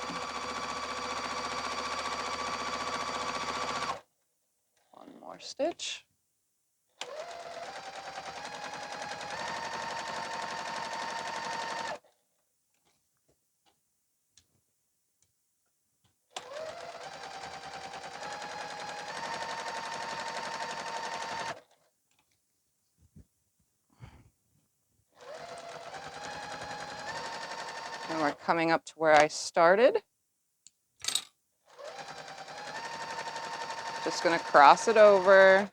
One more stitch. And we're coming up to where I started. Just going to cross it over,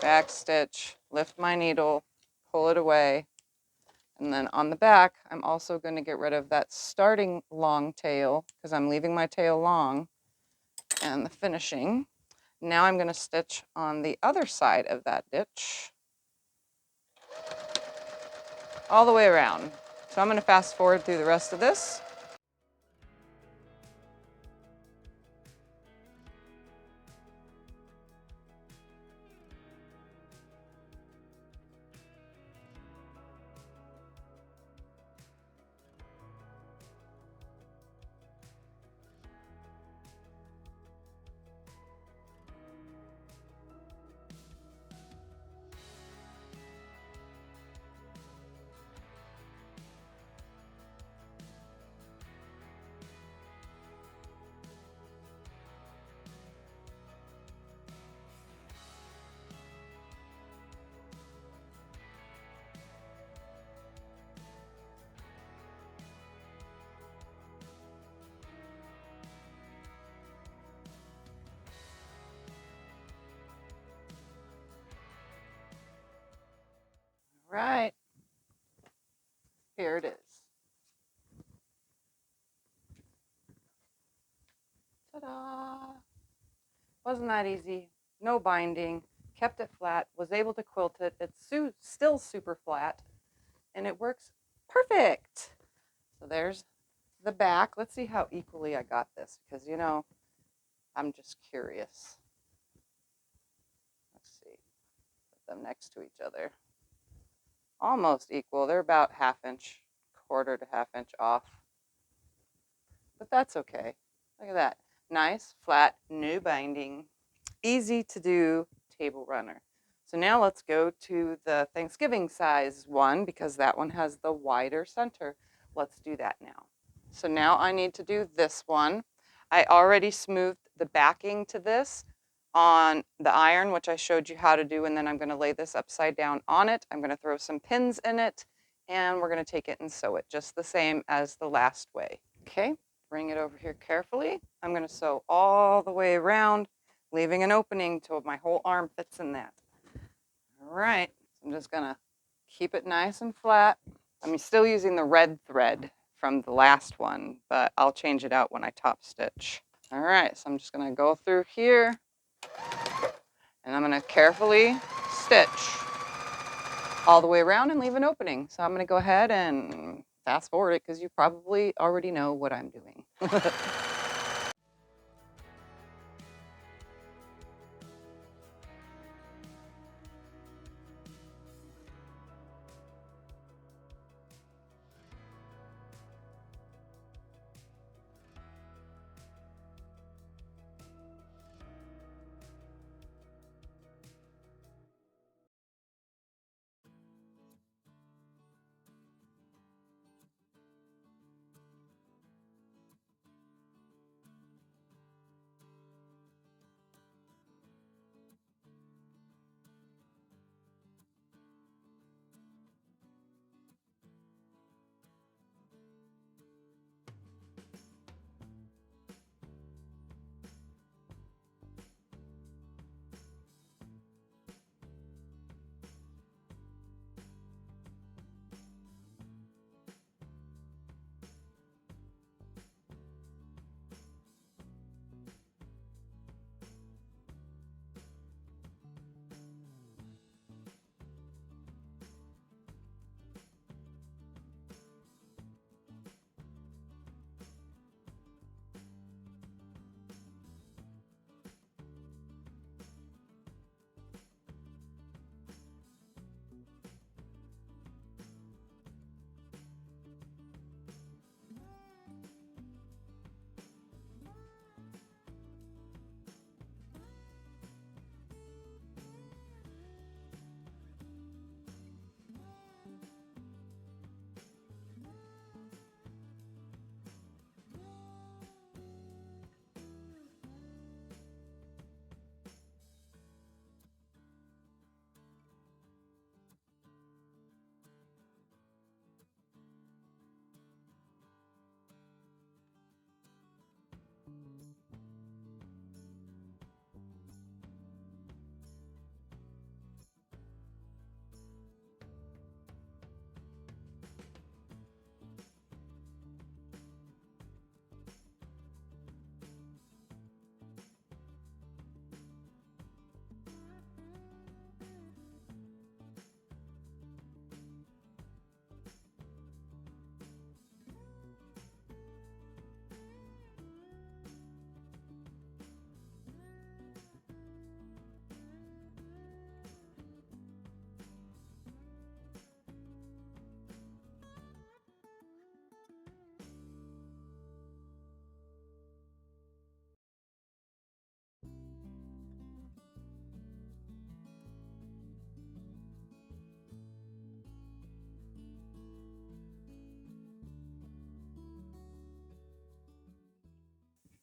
back stitch, lift my needle, pull it away. And then on the back, I'm also going to get rid of that starting long tail because I'm leaving my tail long, and the finishing. Now I'm going to stitch on the other side of that ditch all the way around. So I'm going to fast forward through the rest of this. Right, here it is. Ta-da! Wasn't that easy? No binding, kept it flat, was able to quilt it. It's still super flat, and it works perfect. So there's the back. Let's see how equally I got this, because you know, I'm just curious. Let's see, put them next to each other. Almost equal. They're about 1/2 inch, 1/4 to 1/2 inch off. But that's okay. Look at that. Nice, flat, no binding, easy to do table runner. So now let's go to the Thanksgiving size one, because that one has the wider center. Let's do that now. So now I need to do this one. I already smoothed the backing to this. on the iron, which I showed you how to do, and then I'm going to lay this upside down on it. I'm going to throw some pins in it, and we're going to take it and sew it just the same as the last way. Okay, bring it over here carefully. I'm going to sew all the way around, leaving an opening till my whole arm fits in that. All right, I'm just going to keep it nice and flat. I'm still using the red thread from the last one, but I'll change it out when I top stitch. All right, so I'm just going to go through here, and I'm going to carefully stitch all the way around and leave an opening. So I'm going to go ahead and fast forward it because you probably already know what I'm doing.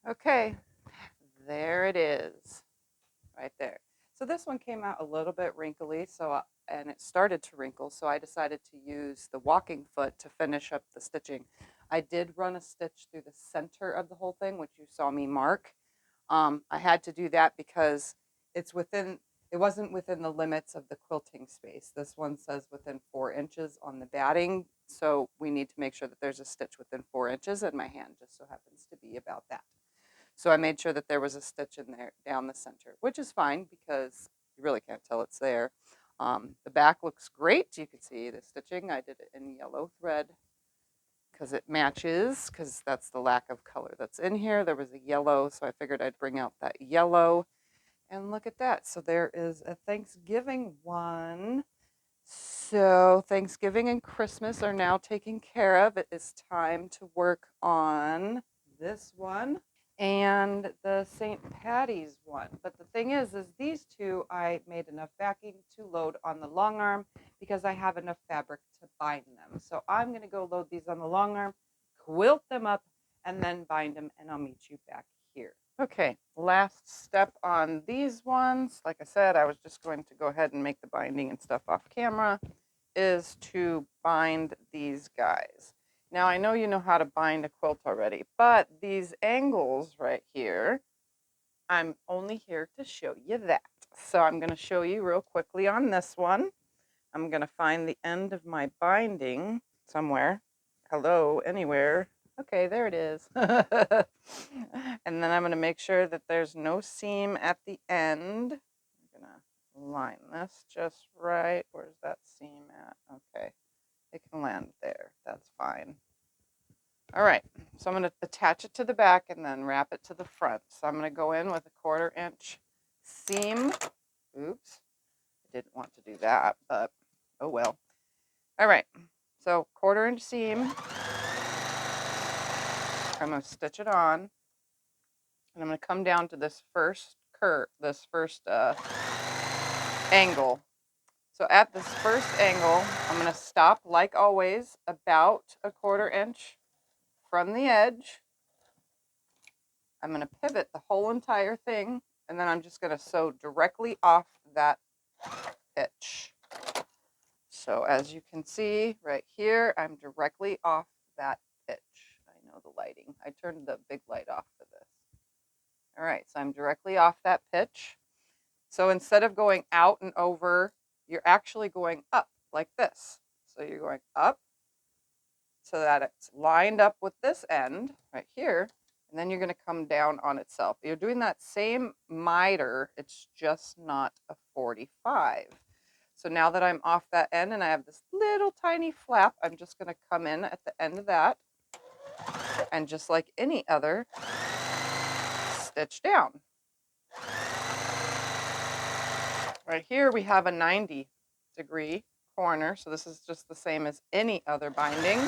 Okay, there it is, right there. So this one came out a little bit wrinkly, and it started to wrinkle, so I decided to use the walking foot to finish up the stitching. I did run a stitch through the center of the whole thing, which you saw me mark. I had to do that because it wasn't within the limits of the quilting space. This one says within 4 inches on the batting, so we need to make sure that there's a stitch within 4 inches, and my hand just so happens to be about that. So I made sure that there was a stitch in there down the center, which is fine because you really can't tell it's there. The back looks great. You can see the stitching. I did it in yellow thread because it matches, because that's the lack of color that's in here. There was a yellow, so I figured I'd bring out that yellow. And look at that. So there is a Thanksgiving one. So Thanksgiving and Christmas are now taken care of. It is time to work on this one and the St. Patty's one. But the thing is these two I made enough backing to load on the long arm because I have enough fabric to bind them. So I'm going to go load these on the long arm, quilt them up, and then bind them, and I'll meet you back here. Okay, last step on these ones, like I said, I was just going to go ahead and make the binding and stuff off camera, is to bind these guys. Now I know you know how to bind a quilt already, but these angles right here, I'm only here to show you that. So I'm going to show you real quickly on this one. I'm going to find the end of my binding somewhere. Hello, anywhere. Okay, there it is. And then I'm going to make sure that there's no seam at the end. I'm going to line this just right. Where's that seam at? Okay, it can land there. That's fine. All right, so I'm going to attach it to the back and then wrap it to the front. So I'm going to go in with a 1/4 inch seam. Oops, I didn't want to do that, but oh well. All right, so 1/4 inch seam. I'm going to stitch it on, and I'm going to come down to this first curve, this first angle. So at this first angle, I'm going to stop, like always, about a 1/4 inch from the edge. I'm going to pivot the whole entire thing, and then I'm just going to sew directly off that pitch. So as you can see right here, I'm directly off that pitch. I know the lighting. I turned the big light off for this. All right, so I'm directly off that pitch. So instead of going out and over, you're actually going up like this. So you're going up so that it's lined up with this end right here, and then you're going to come down on itself. You're doing that same miter, it's just not a 45. So now that I'm off that end and I have this little tiny flap, I'm just going to come in at the end of that, and just like any other, stitch down. Right here we have a 90-degree corner, so this is just the same as any other binding.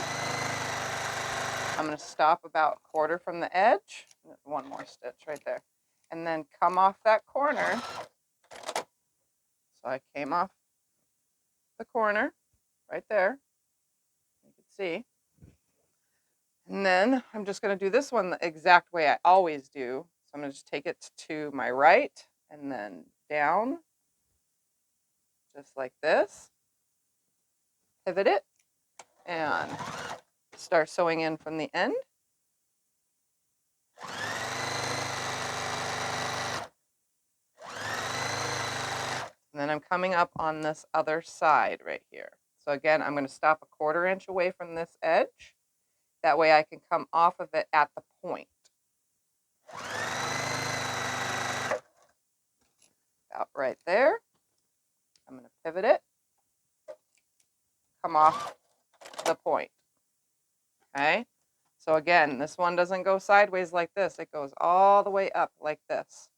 I'm going to stop about 1/4 from the edge, one more stitch right there, and then come off that corner. So I came off the corner right there, you can see. And then I'm just going to do this one the exact way I always do. So I'm going to just take it to my right and then down, just like this. Pivot it and start sewing in from the end. And then I'm coming up on this other side right here. So again, I'm going to stop a 1/4 inch away from this edge. That way I can come off of it at the point. About right there. I'm going to pivot it, come off the point. Okay? So again, this one doesn't go sideways like this. It goes all the way up like this.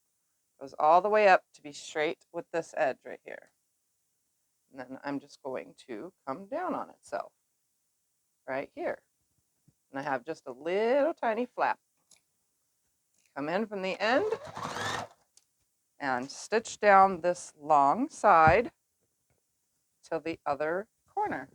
It goes all the way up to be straight with this edge right here. And then I'm just going to come down on itself right here. And I have just a little tiny flap. Come in from the end and stitch down this long side to the other corner.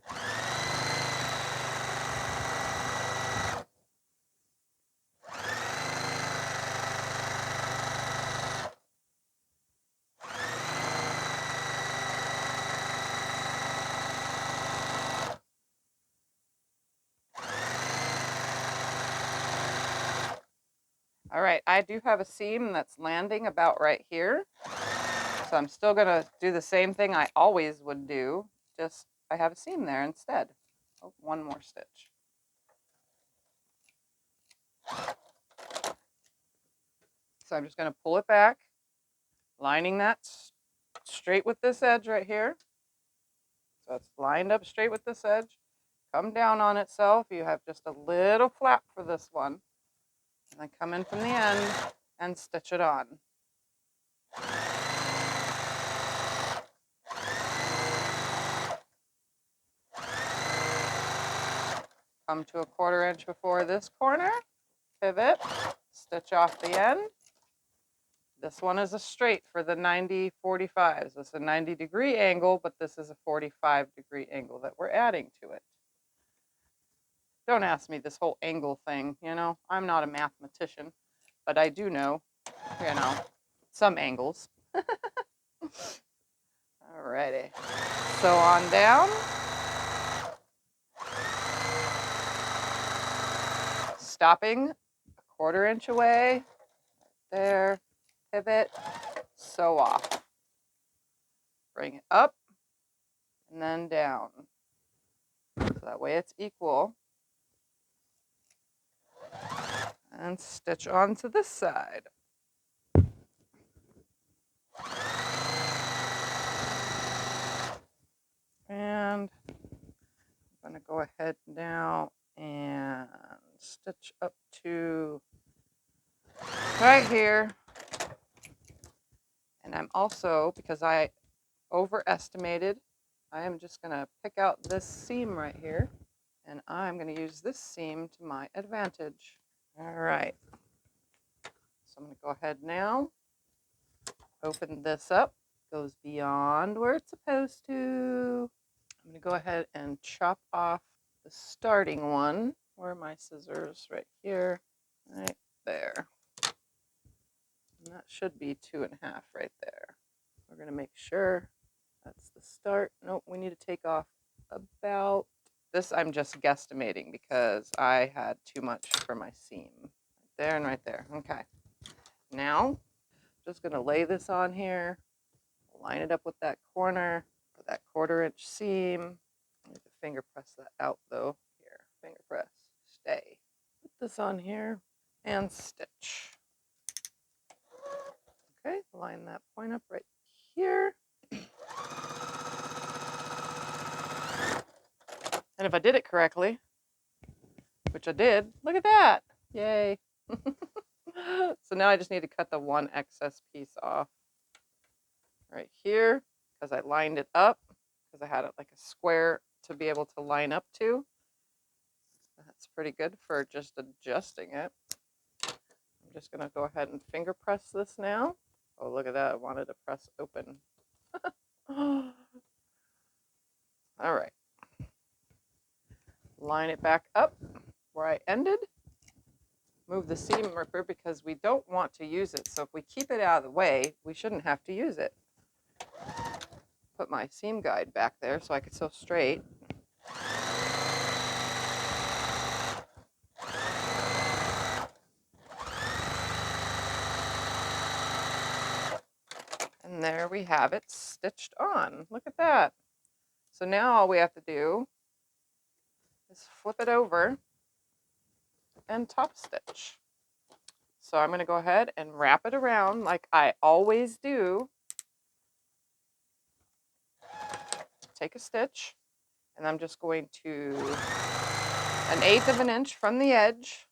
All right, I do have a seam that's landing about right here. So I'm still going to do the same thing I always would do, just I have a seam there instead. Oh, one more stitch. So I'm just going to pull it back, lining that straight with this edge right here. So it's lined up straight with this edge. Come down on itself. You have just a little flap for this one. And then come in from the end and stitch it on. Come to a 1/4 inch before this corner, pivot, stitch off the end. This one is a straight for the 90-45. So it's a 90-degree angle, but this is a 45-degree angle that we're adding to it. Don't ask me this whole angle thing, you know, I'm not a mathematician, but I do know you know, some angles. Alrighty. Sew on down. Stopping a 1/4 inch away. There. Pivot. Sew off. Bring it up and then down. So that way it's equal. And stitch onto this side. And I'm going to go ahead now and stitch up to right here. And I'm also, because I overestimated, I am just going to pick out this seam right here. And I'm going to use this seam to my advantage. All right. So I'm going to go ahead now, open this up, goes beyond where it's supposed to. I'm going to go ahead and chop off the starting one. Where are my scissors? Right here, right there. And that should be 2.5 right there. We're going to make sure that's the start. Nope, we need to take off about this. I'm just guesstimating because I had too much for my seam. Right there and right there. Okay. Now, just going to lay this on here, line it up with that corner, or that 1/4 inch seam. I need to finger press that out though. Here, finger press, stay. Put this on here and stitch. Okay, line that point up right here. And if I did it correctly, which I did, look at that. Yay. So now I just need to cut the one excess piece off right here because I lined it up because I had it like a square to be able to line up to. That's pretty good for just adjusting it. I'm just going to go ahead and finger press this now. Oh, look at that. I wanted to press open. All right. Line it back up where I ended. Move the seam ripper because we don't want to use it. So if we keep it out of the way, we shouldn't have to use it. Put my seam guide back there so I could sew straight. And there we have it stitched on. Look at that. So now all we have to do is flip it over and top stitch. So I'm going to go ahead and wrap it around like I always do. Take a stitch, and I'm just going to 1/8 of an inch from the edge.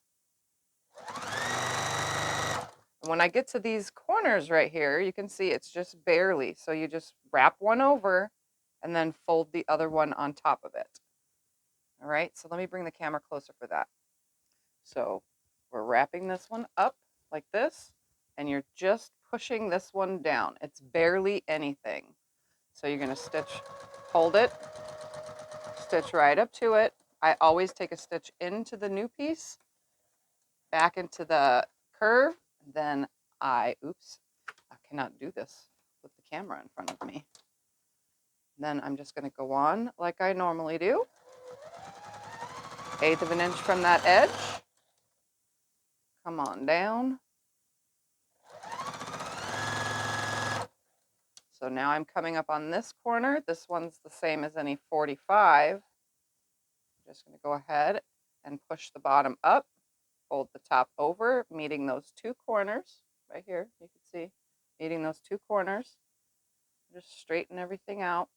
And when I get to these corners right here, you can see it's just barely. So you just wrap one over and then fold the other one on top of it. All right, so let me bring the camera closer for that. So we're wrapping this one up like this, and you're just pushing this one down. It's barely anything. So you're going to stitch, hold it, stitch right up to it. I always take a stitch into the new piece, back into the curve, then I cannot do this with the camera in front of me. Then I'm just going to go on like I normally do. 1/8 of an inch from that edge. Come on down. So now I'm coming up on this corner. This one's the same as any 45. I'm just going to go ahead and push the bottom up, fold the top over, meeting those two corners right here. You can see meeting those two corners. Just straighten everything out.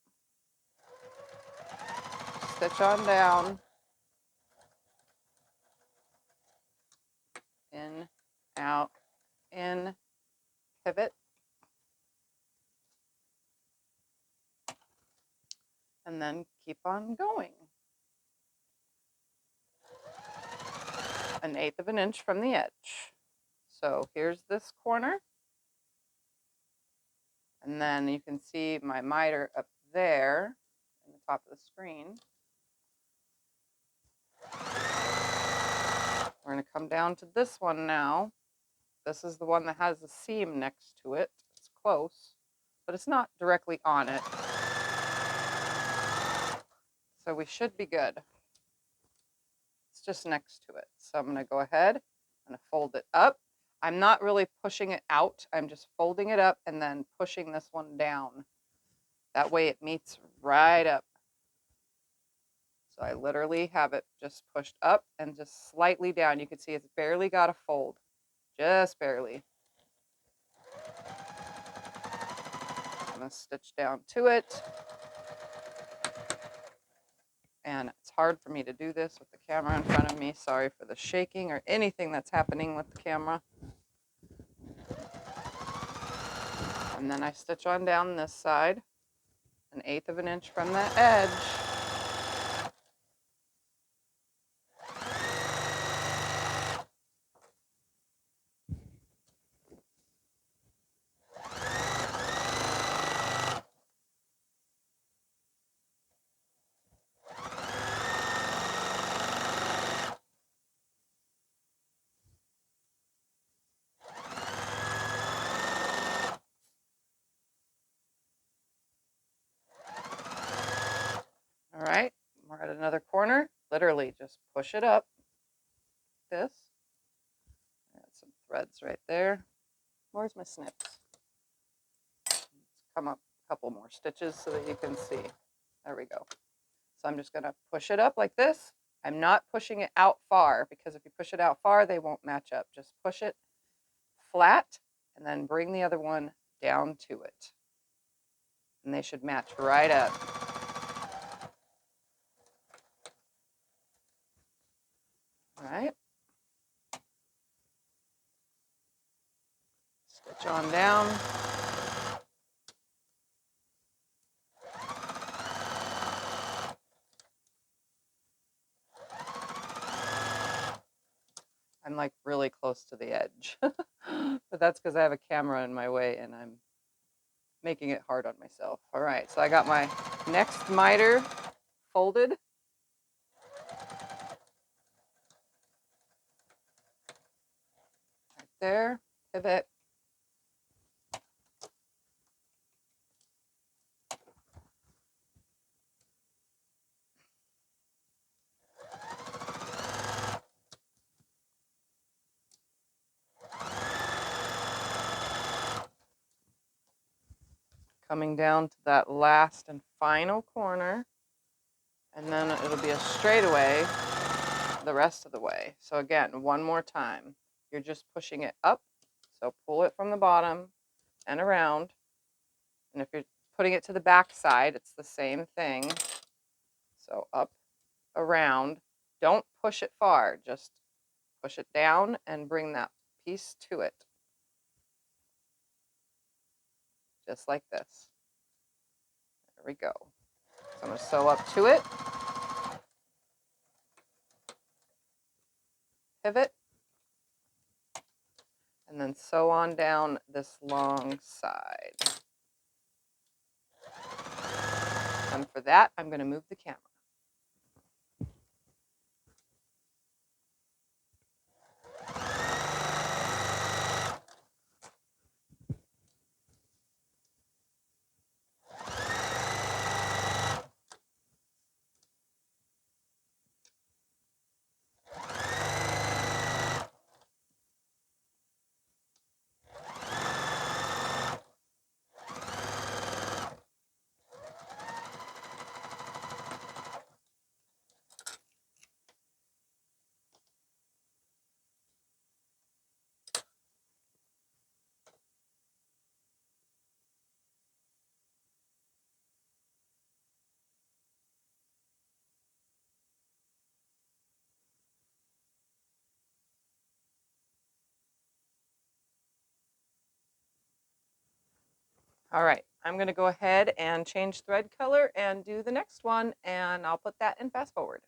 Stitch on down. In, out, in, pivot. And then keep on going. 1/8 of an inch from the edge. So here's this corner. And then you can see my miter up there in the top of the screen. We're going to come down to this one now. This is the one that has the seam next to it. It's close, but it's not directly on it. So we should be good. It's just next to it. So I'm going to go ahead, I'm going to fold it up. I'm not really pushing it out. I'm just folding it up and then pushing this one down. That way it meets right up. So I literally have it just pushed up and just slightly down. You can see it's barely got a fold, just barely. I'm going to stitch down to it. And it's hard for me to do this with the camera in front of me. Sorry for the shaking or anything that's happening with the camera. And then I stitch on down this side, 1/8 of an inch from the edge. All right, we're at another corner. Literally just push it up. This. I got some threads right there. Where's my snips? Let's come up a couple more stitches so that you can see. There we go. So I'm just going to push it up like this. I'm not pushing it out far because if you push it out far, they won't match up. Just push it flat and then bring the other one down to it. And they should match right up. All right. Stitch on down. I'm like really close to the edge, but that's because I have a camera in my way and I'm making it hard on myself. All right, so I got my next miter folded. Right there, pivot. Coming down to that last and final corner, and then it'll be a straightaway the rest of the way. So again, one more time, you're just pushing it up. So pull it from the bottom and around. And if you're putting it to the back side, it's the same thing. So up, around. Don't push it far, just push it down and bring that piece to it. Just like this. There we go. So I'm going to sew up to it. Pivot. And then sew on down this long side. And for that, I'm going to move the camera. All right, I'm going to go ahead and change thread color and do the next one, and I'll put that in fast forward.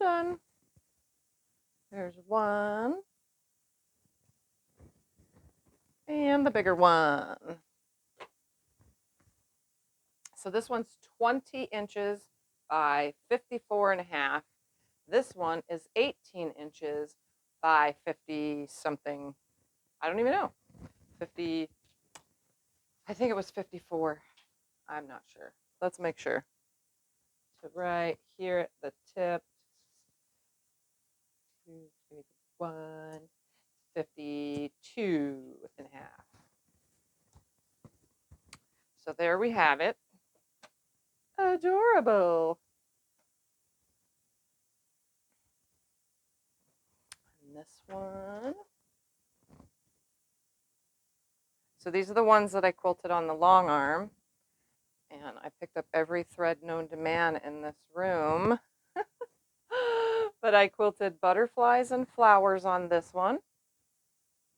done. There's one. And the bigger one. So this one's 20 inches by 54 and a half. This one is 18 inches by 50 something. I don't even know. 50, I think it was 54. I'm not sure. Let's make sure. So right here at the tip, 1, 52 and a half. So there we have it. Adorable. And this one. So these are the ones that I quilted on the long arm. And I picked up every thread known to man in this room. But I quilted butterflies and flowers on this one.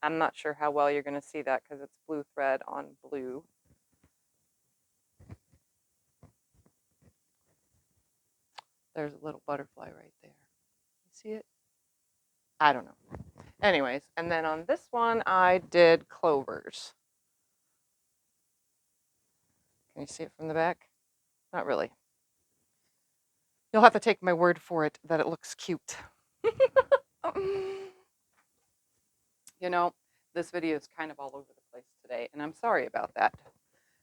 I'm not sure how well you're going to see that because it's blue thread on blue. There's a little butterfly right there. You see it? I don't know. Anyways, and then on this one, I did clovers. Can you see it from the back? Not really. You'll have to take my word for it that it looks cute. You know, this video is kind of all over the place today, and I'm sorry about that.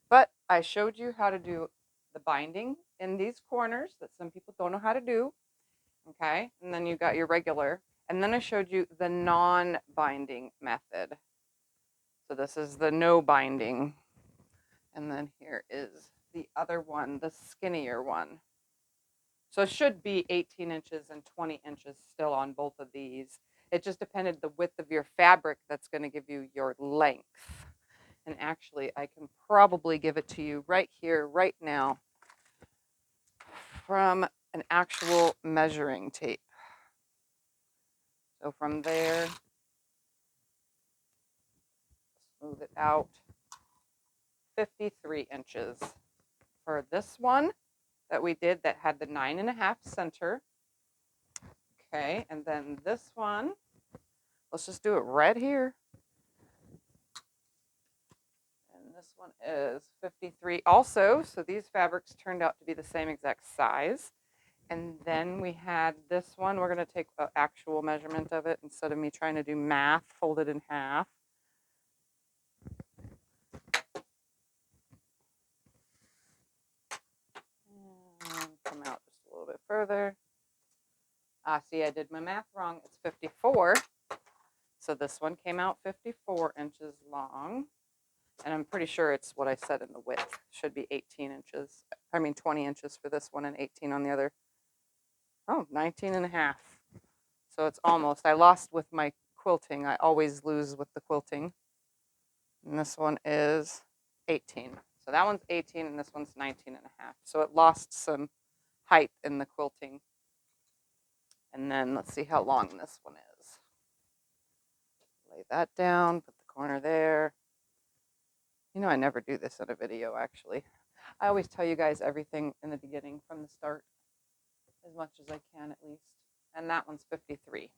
But I showed you how to do the binding in these corners that some people don't know how to do. Okay, and then you got your regular. And then I showed you the non-binding method. So this is the no binding. And then here is the other one, the skinnier one. So it should be 18 inches and 20 inches still on both of these. It just depended the width of your fabric that's going to give you your length. And actually, I can probably give it to you right here, right now, from an actual measuring tape. So from there, smooth it out, 53 inches for this one that we did that had the 9.5 center. Okay, and then this one, let's just do it right here. And this one is 53 also. So these fabrics turned out to be the same exact size. And then we had this one. We're going to take an actual measurement of it instead of me trying to do math, fold it in half. And come out just a little bit further. See, I did my math wrong. It's 54. So this one came out 54 inches long. And I'm pretty sure it's what I said in the width. Should be 18 inches. I mean 20 inches for this one and 18 on the other. Oh, 19 and a half. So it's almost. I lost with my quilting. I always lose with the quilting. And this one is 18. So that one's 18 and this one's 19 and a half. So it lost some height in the quilting. And then let's see how long this one is. Lay that down, put the corner there. You know, I never do this in a video, actually. I always tell you guys everything in the beginning from the start, as much as I can at least. And that one's 53.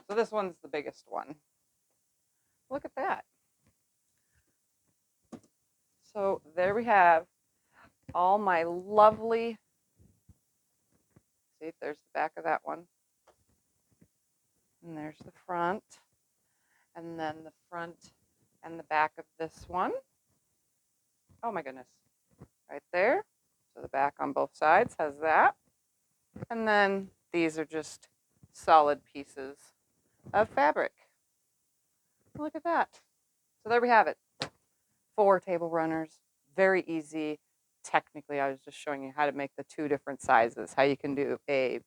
So this one's the biggest one. Look at that. So there we have all my lovely, see, there's the back of that one. And there's the front. And then the front and the back of this one. Oh my goodness. Right there. So the back on both sides has that. And then these are just solid pieces of fabric. Look at that. So there we have it. 4 table runners. Very easy. Technically, I was just showing you how to make the 2 different sizes. How you can do a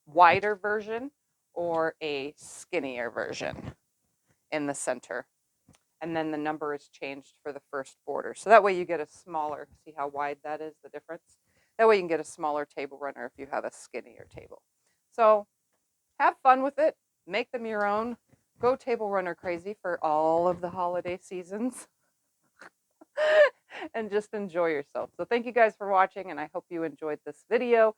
wider version or a skinnier version in the center. And then the number is changed for the first border. So that way you get a smaller, see how wide that is, the difference? That way you can get a smaller table runner if you have a skinnier table. So have fun with it. Make them your own. Go table runner crazy for all of the holiday seasons. And just enjoy yourself. So thank you guys for watching, and I hope you enjoyed this video.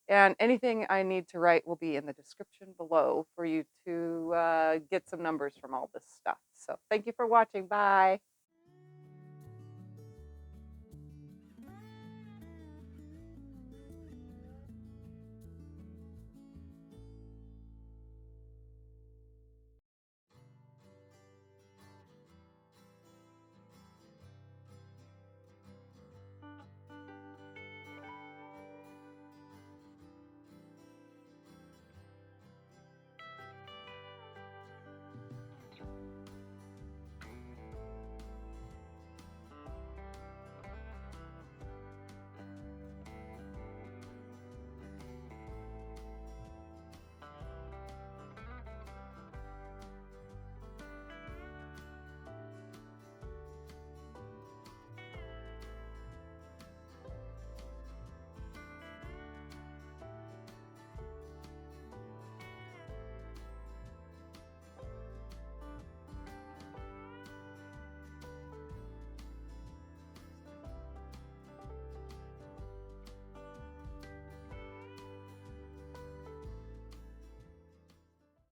And anything I need to write will be in the description below for you to get some numbers from all this stuff. So thank you for watching. Bye.